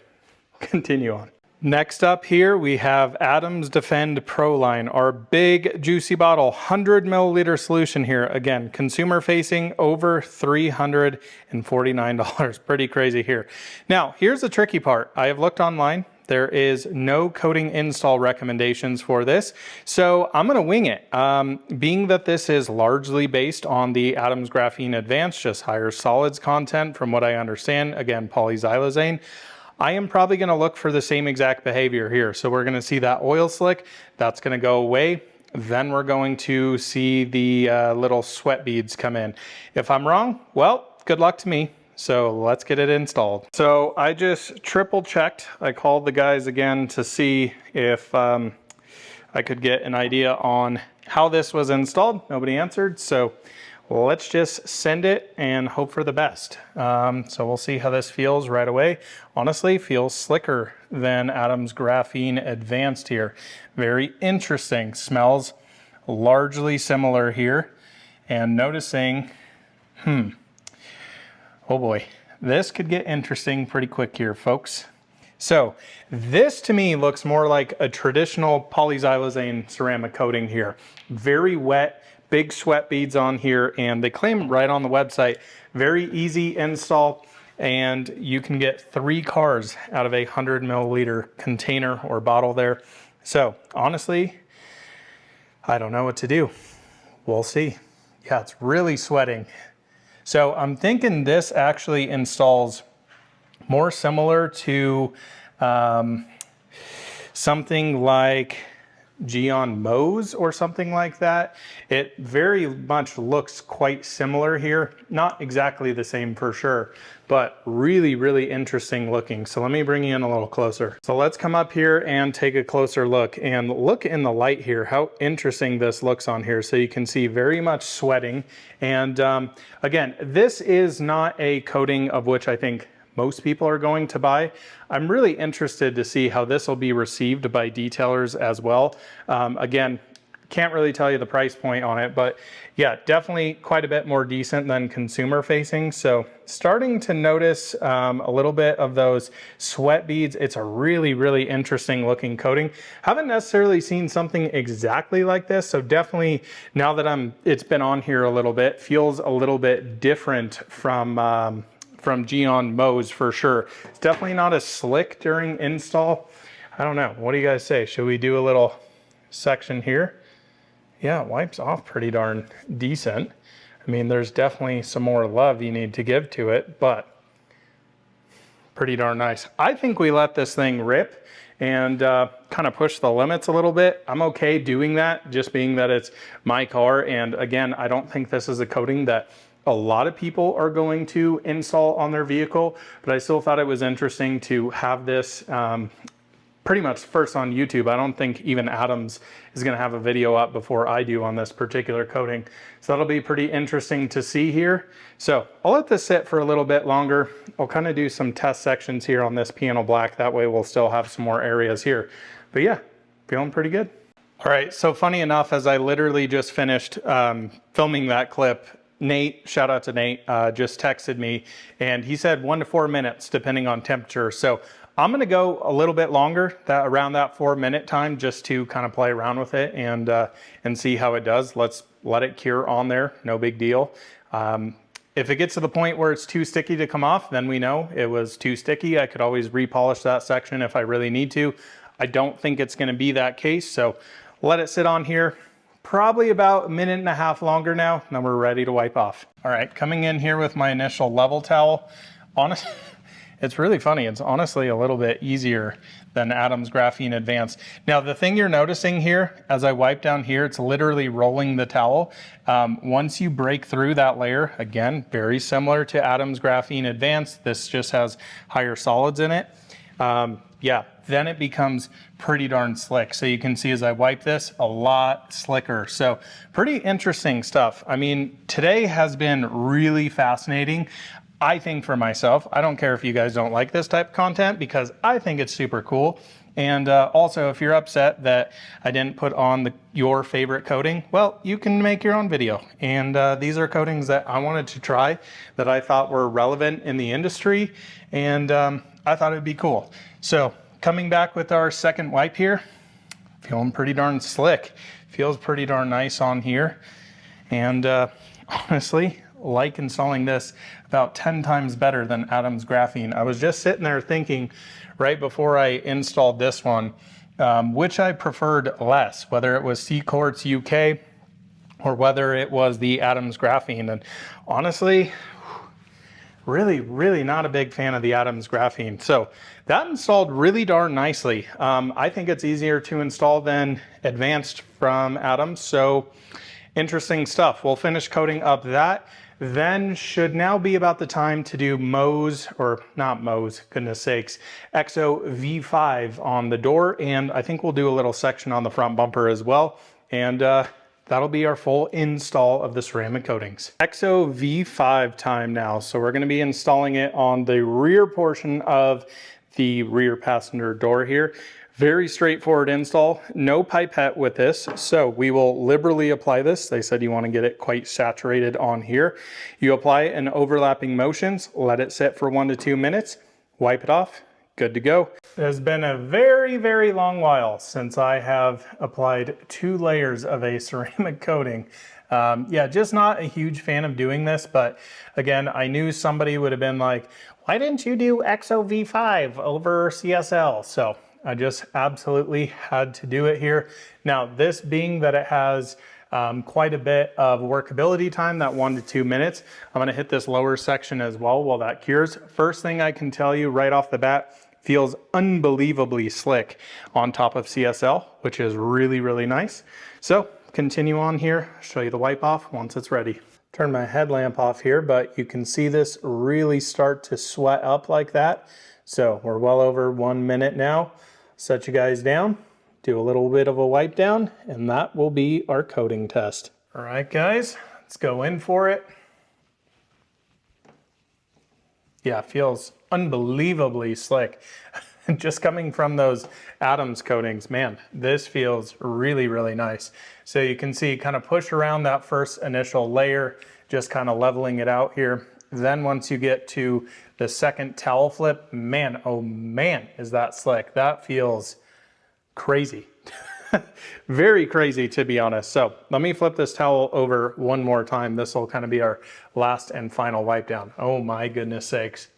continue on. Next up here, we have Adams Defend Proline, our big juicy bottle, 100 milliliter solution here. Again, consumer facing, over $349. Pretty crazy here. Now, here's the tricky part. I have looked online. There is no coating install recommendations for this, so I'm gonna wing it. Being that this is largely based on the Adams Graphene Advanced, just higher solids content from what I understand, again, polyxylazine, I am probably gonna look for the same exact behavior here. So we're gonna see that oil slick, that's gonna go away. Then we're going to see the little sweat beads come in. If I'm wrong, well, good luck to me. So let's get it installed. So I just triple checked. I called the guys again to see if I could get an idea on how this was installed. Nobody answered. So let's just send it and hope for the best. So we'll see how this feels right away. Honestly, feels slicker than Adams Graphene Advanced here. Very interesting. Smells largely similar here. And noticing, oh boy, this could get interesting pretty quick here, folks. So this to me looks more like a traditional polyxylazine ceramic coating here. Very wet, big sweat beads on here, and they claim right on the website, very easy install, and you can get 3 cars out of a 100 milliliter container or bottle there. So honestly, I don't know what to do. We'll see. Yeah, it's really sweating. So I'm thinking this actually installs more similar to something like Gyeon Mohs or something like that. It very much looks quite similar here. Not exactly the same for sure, but really, really interesting looking. So let me bring you in a little closer. So let's come up here and take a closer look, and look in the light here, how interesting this looks on here. So you can see very much sweating. And again, this is not a coating of which I think most people are going to buy. I'm really interested to see how this will be received by detailers as well. Again, can't really tell you the price point on it, but yeah, definitely quite a bit more decent than consumer facing. So starting to notice a little bit of those sweat beads. It's a really, really interesting looking coating. Haven't necessarily seen something exactly like this. So definitely now that it's been on here a little bit, feels a little bit different from Gyeon Mohs for sure. It's definitely not as slick during install. I don't know. What do you guys say? Should we do a little section here? Yeah, it wipes off pretty darn decent. I mean, there's definitely some more love you need to give to it, but pretty darn nice. I think we let this thing rip and kind of push the limits a little bit. I'm okay doing that, just being that it's my car. And again, I don't think this is a coating that a lot of people are going to install on their vehicle, but I still thought it was interesting to have this pretty much first on YouTube. I don't think even Adams is going to have a video up before I do on this particular coating. So that'll be pretty interesting to see here. So I'll let this sit for a little bit longer. I'll kind of do some test sections here on this piano black. That way we'll still have some more areas here. But yeah, feeling pretty good. All right, so funny enough, as I literally just finished filming that clip, Nate, shout out to Nate, just texted me and he said 1 to 4 minutes depending on temperature. So I'm going to go a little bit longer, around that 4-minute time, just to kind of play around with it and see how it does. Let's let it cure on there. No big deal. If it gets to the point where it's too sticky to come off, then we know it was too sticky. I could always repolish that section if I really need to. I don't think it's going to be that case. So let it sit on here. Probably about 1.5 minutes longer now, and then we're ready to wipe off. All right, coming in here with my initial level towel. Honestly, it's really funny. It's honestly a little bit easier than Adams Graphene Advanced. Now, the thing you're noticing here, as I wipe down here, it's literally rolling the towel. Once you break through that layer, again, very similar to Adams Graphene Advanced, this just has higher solids in it. Yeah, then it becomes pretty darn slick. So you can see as I wipe this, a lot slicker. So pretty interesting stuff. I mean, today has been really fascinating. I think for myself, I don't care if you guys don't like this type of content because I think it's super cool. And also, if you're upset that I didn't put on your favorite coating, well, you can make your own video. And these are coatings that I wanted to try that I thought were relevant in the industry. And I thought it'd be cool. So coming back with our second wipe here, feeling pretty darn slick. Feels pretty darn nice on here. And honestly, like installing this about 10 times better than Adams Graphene. I was just sitting there thinking right before I installed this one, which I preferred less, whether it was CQuartz UK or whether it was the Adams Graphene. And honestly, really not a big fan of the Adams Graphene. So that installed really darn nicely. I think it's easier to install than Advanced from Adams. So interesting stuff. We'll finish coating up that. Then should now be about the time to do Mohs, or not Mohs, goodness sakes, EXO V5 on the door. And I think we'll do a little section on the front bumper as well. And that'll be our full install of the ceramic coatings. EXO V5 time now. So we're going to be installing it on the rear portion of the rear passenger door here. Very straightforward install, no pipette with this. So we will liberally apply this. They said you want to get it quite saturated on here. You apply it in overlapping motions, let it sit for 1 to 2 minutes, wipe it off, good to go. It has been a very long while since I have applied 2 layers of a ceramic coating. Yeah, just not a huge fan of doing this, but again, I knew somebody would have been like, why didn't you do EXO V5 over CSL? So I just absolutely had to do it here. Now, this being that it has quite a bit of workability time, that 1 to 2 minutes, I'm gonna hit this lower section as well while that cures. First thing I can tell you right off the bat, feels unbelievably slick on top of CSL, which is really, really nice. So continue on here, show you the wipe off once it's ready. Turn my headlamp off here, but you can see this really start to sweat up like that. So we're well over 1 minute now. Set you guys down, do a little bit of a wipe down, and that will be our coating test. All right, guys, let's go in for it. Yeah, it feels unbelievably slick. Just coming from those Adams coatings, man, this feels really, really nice. So you can see kind of push around that first initial layer, just kind of leveling it out here. Then once you get to the second towel flip, man, oh man, is that slick. That feels crazy. Very crazy, to be honest. So let me flip this towel over one more time. This will kind of be our last and final wipe down. Oh my goodness sakes.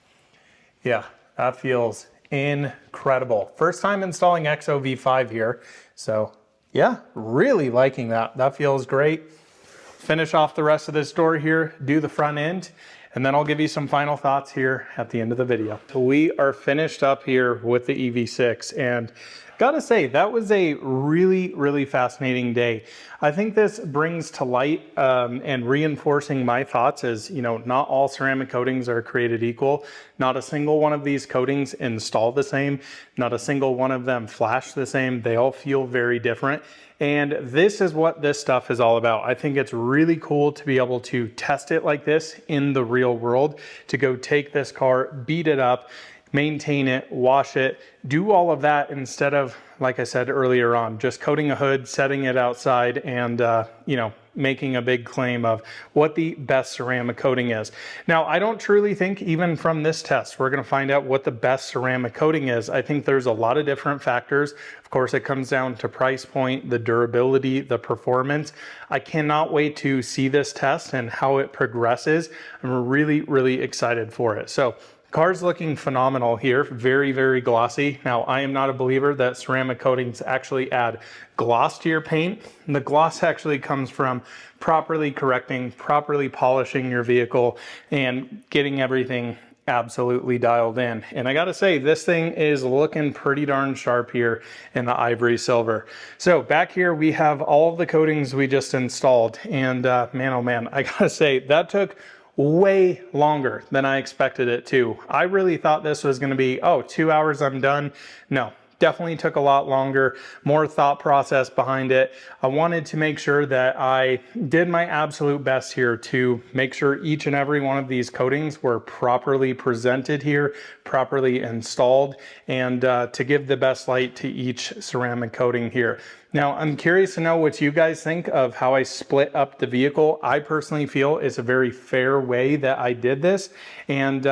Yeah, that feels incredible. First time installing EXO V5 here. So yeah, really liking that. That feels great. Finish off the rest of this door here, do the front end, and then I'll give you some final thoughts here at the end of the video. So we are finished up here with the EV6, and gotta say, that was a really, really fascinating day. I think this brings to light and reinforcing my thoughts is, you know, not all ceramic coatings are created equal. Not a single one of these coatings install the same. Not a single one of them flash the same. They all feel very different. And this is what this stuff is all about. I think it's really cool to be able to test it like this in the real world, to go take this car, beat it up, maintain it, wash it, do all of that instead of, like I said earlier on, just coating a hood, setting it outside, and you know, making a big claim of what the best ceramic coating is. Now, I don't truly think even from this test, we're gonna find out what the best ceramic coating is. I think there's a lot of different factors. Of course, it comes down to price point, the durability, the performance. I cannot wait to see this test and how it progresses. I'm really, really excited for it. So, car's looking phenomenal here, very, very glossy. Now, I am not a believer that ceramic coatings actually add gloss to your paint. The gloss actually comes from properly correcting, properly polishing your vehicle, and getting everything absolutely dialed in. And I gotta say, this thing is looking pretty darn sharp here in the ivory silver. So back here, we have all of the coatings we just installed. And man, oh man, I gotta say, that took way longer than I expected it to. I really thought this was going to be, oh, 2 hours, I'm done. No, definitely took a lot longer, more thought process behind it. I wanted to make sure that I did my absolute best here to make sure each and every one of these coatings were properly presented here, properly installed, and to give the best light to each ceramic coating here. Now, I'm curious to know what you guys think of how I split up the vehicle. I personally feel it's a very fair way that I did this. And,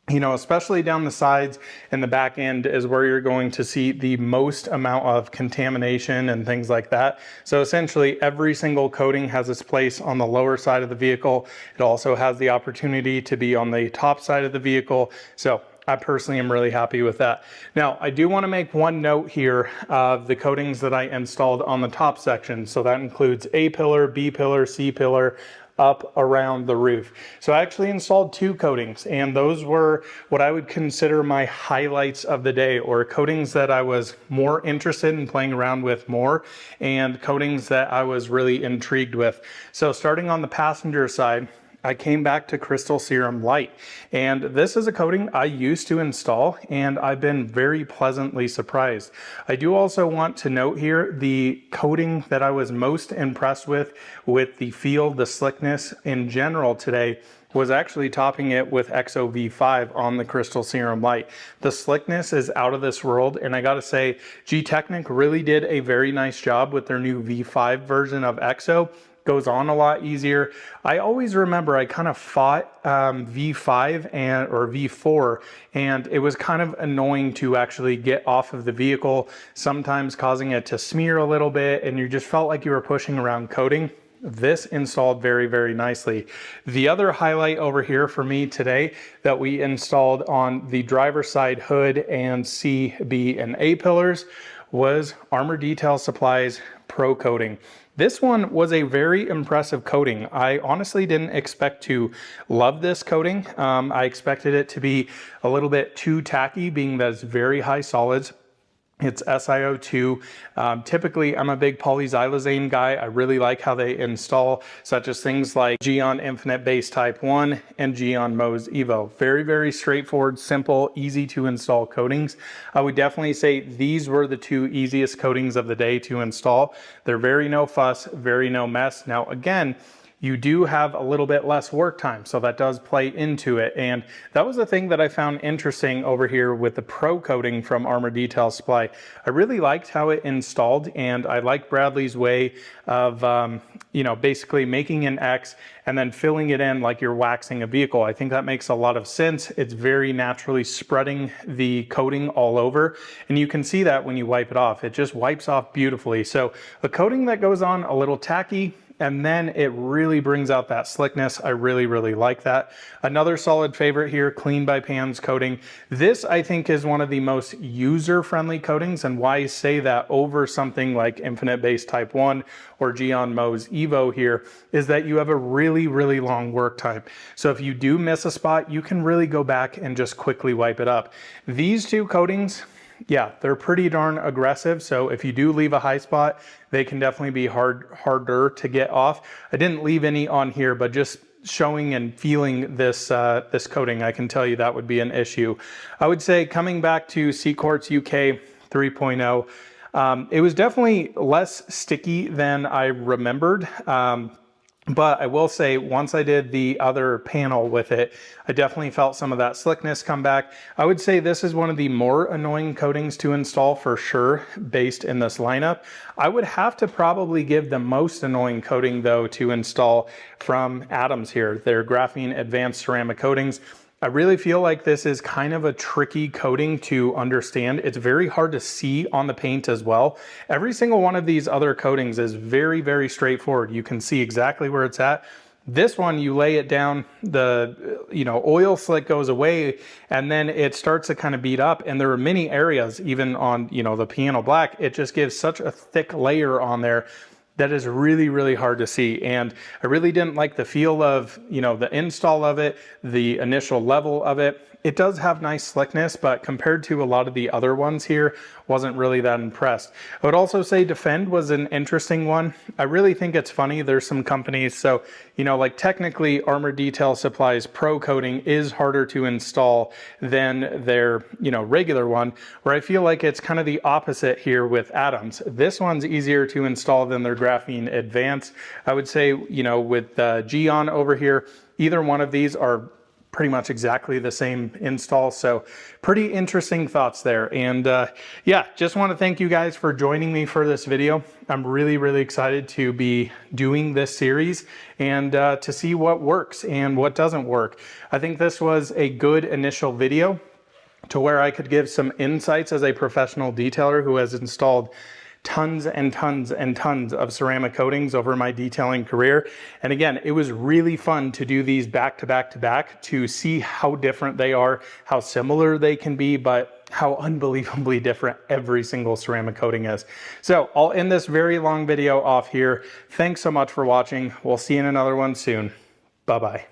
you know, especially down the sides and the back end is where you're going to see the most amount of contamination and things like that. So essentially every single coating has its place on the lower side of the vehicle. It also has the opportunity to be on the top side of the vehicle. So I personally am really happy with that. Now, I do want to make one note here of the coatings that I installed on the top section. So that includes A pillar, B pillar, C pillar, up around the roof. So I actually installed 2 coatings, and those were what I would consider my highlights of the day, or coatings that I was more interested in playing around with more, and coatings that I was really intrigued with. So starting on the passenger side, I came back to Crystal Serum Light, and this is a coating I used to install, and I've been very pleasantly surprised. I do also want to note here the coating that I was most impressed with the feel, the slickness in general today, was actually topping it with EXO V5 on the Crystal Serum Light. The slickness is out of this world, and I gotta say, Gtechniq really did a very nice job with their new V5 version of EXO. Goes on a lot easier. I always remember I kind of fought V5 or V4, and it was kind of annoying to actually get off of the vehicle, sometimes causing it to smear a little bit, and you just felt like you were pushing around coating. This installed very, very nicely. The other highlight over here for me today that we installed on the driver's side hood and C, B, and A pillars was Armor Detail Supply's Pro coating. This one was a very impressive coating. I honestly didn't expect to love this coating. I expected it to be a little bit too tacky, being that it's very high solids. It's SiO2. Typically, I'm a big polyxylazane guy. I really like how they install, such as things like Gyeon Infinite Base Type 1 and Gyeon Mohs Evo. Very, very straightforward, simple, easy to install coatings. I would definitely say these were the two easiest coatings of the day to install. They're very no fuss, very no mess. Now, again, you do have a little bit less work time, so that does play into it. And that was the thing that I found interesting over here with the Pro coating from Armor Detail Supply. I really liked how it installed, and I like Bradley's way of, you know, basically making an X and then filling it in like you're waxing a vehicle. I think that makes a lot of sense. It's very naturally spreading the coating all over, and you can see that when you wipe it off. It just wipes off beautifully. So a coating that goes on a little tacky, and then it really brings out that slickness. I really, really like that. Another solid favorite here, Clean by Pans coating. This, I think, is one of the most user-friendly coatings, and why I say that over something like Infinite Base Type 1 or Gyeon Mohs Evo here is that you have a really, really long work time. So if you do miss a spot, you can really go back and just quickly wipe it up. These two coatings, yeah, they're pretty darn aggressive. So if you do leave a high spot, they can definitely be harder to get off. I didn't leave any on here, but just showing and feeling this this coating, I can tell you that would be an issue. I would say coming back to CQuartz UK 3.0, it was definitely less sticky than I remembered. But I will say, once I did the other panel with it, I definitely felt some of that slickness come back. I would say this is one of the more annoying coatings to install for sure, based in this lineup. I would have to probably give the most annoying coating though to install from Adams here, their Graphene Advanced Ceramic Coatings. I really feel like this is kind of a tricky coating to understand. It's very hard to see on the paint as well. Every single one of these other coatings is very, very straightforward. You can see exactly where it's at. This one, you lay it down, the oil slick goes away, and then it starts to kind of beat up. And there are many areas, even on the piano black, it just gives such a thick layer on there that is really, really hard to see. And I really didn't like the feel of, the install of it, the initial level of it. It does have nice slickness, but compared to a lot of the other ones here, wasn't really that impressed. I would also say Defend was an interesting one. I really think it's funny. There's some companies, so, like technically Armor Detail Supply's Pro coating is harder to install than their, regular one, where I feel like it's kind of the opposite here with Adams. This one's easier to install than their Graphene Advanced. I would say, with Gyeon over here, either one of these are pretty much exactly the same install. So pretty interesting thoughts there. And yeah, just want to thank you guys for joining me for this video. I'm really, really excited to be doing this series and to see what works and what doesn't work. I think this was a good initial video to where I could give some insights as a professional detailer who has installed tons and tons and tons of ceramic coatings over my detailing career. And again, it was really fun to do these back to back to back to see how different they are, how similar they can be, but how unbelievably different every single ceramic coating is. So I'll end this very long video off here. Thanks so much for watching. We'll see you in another one soon. Bye-bye.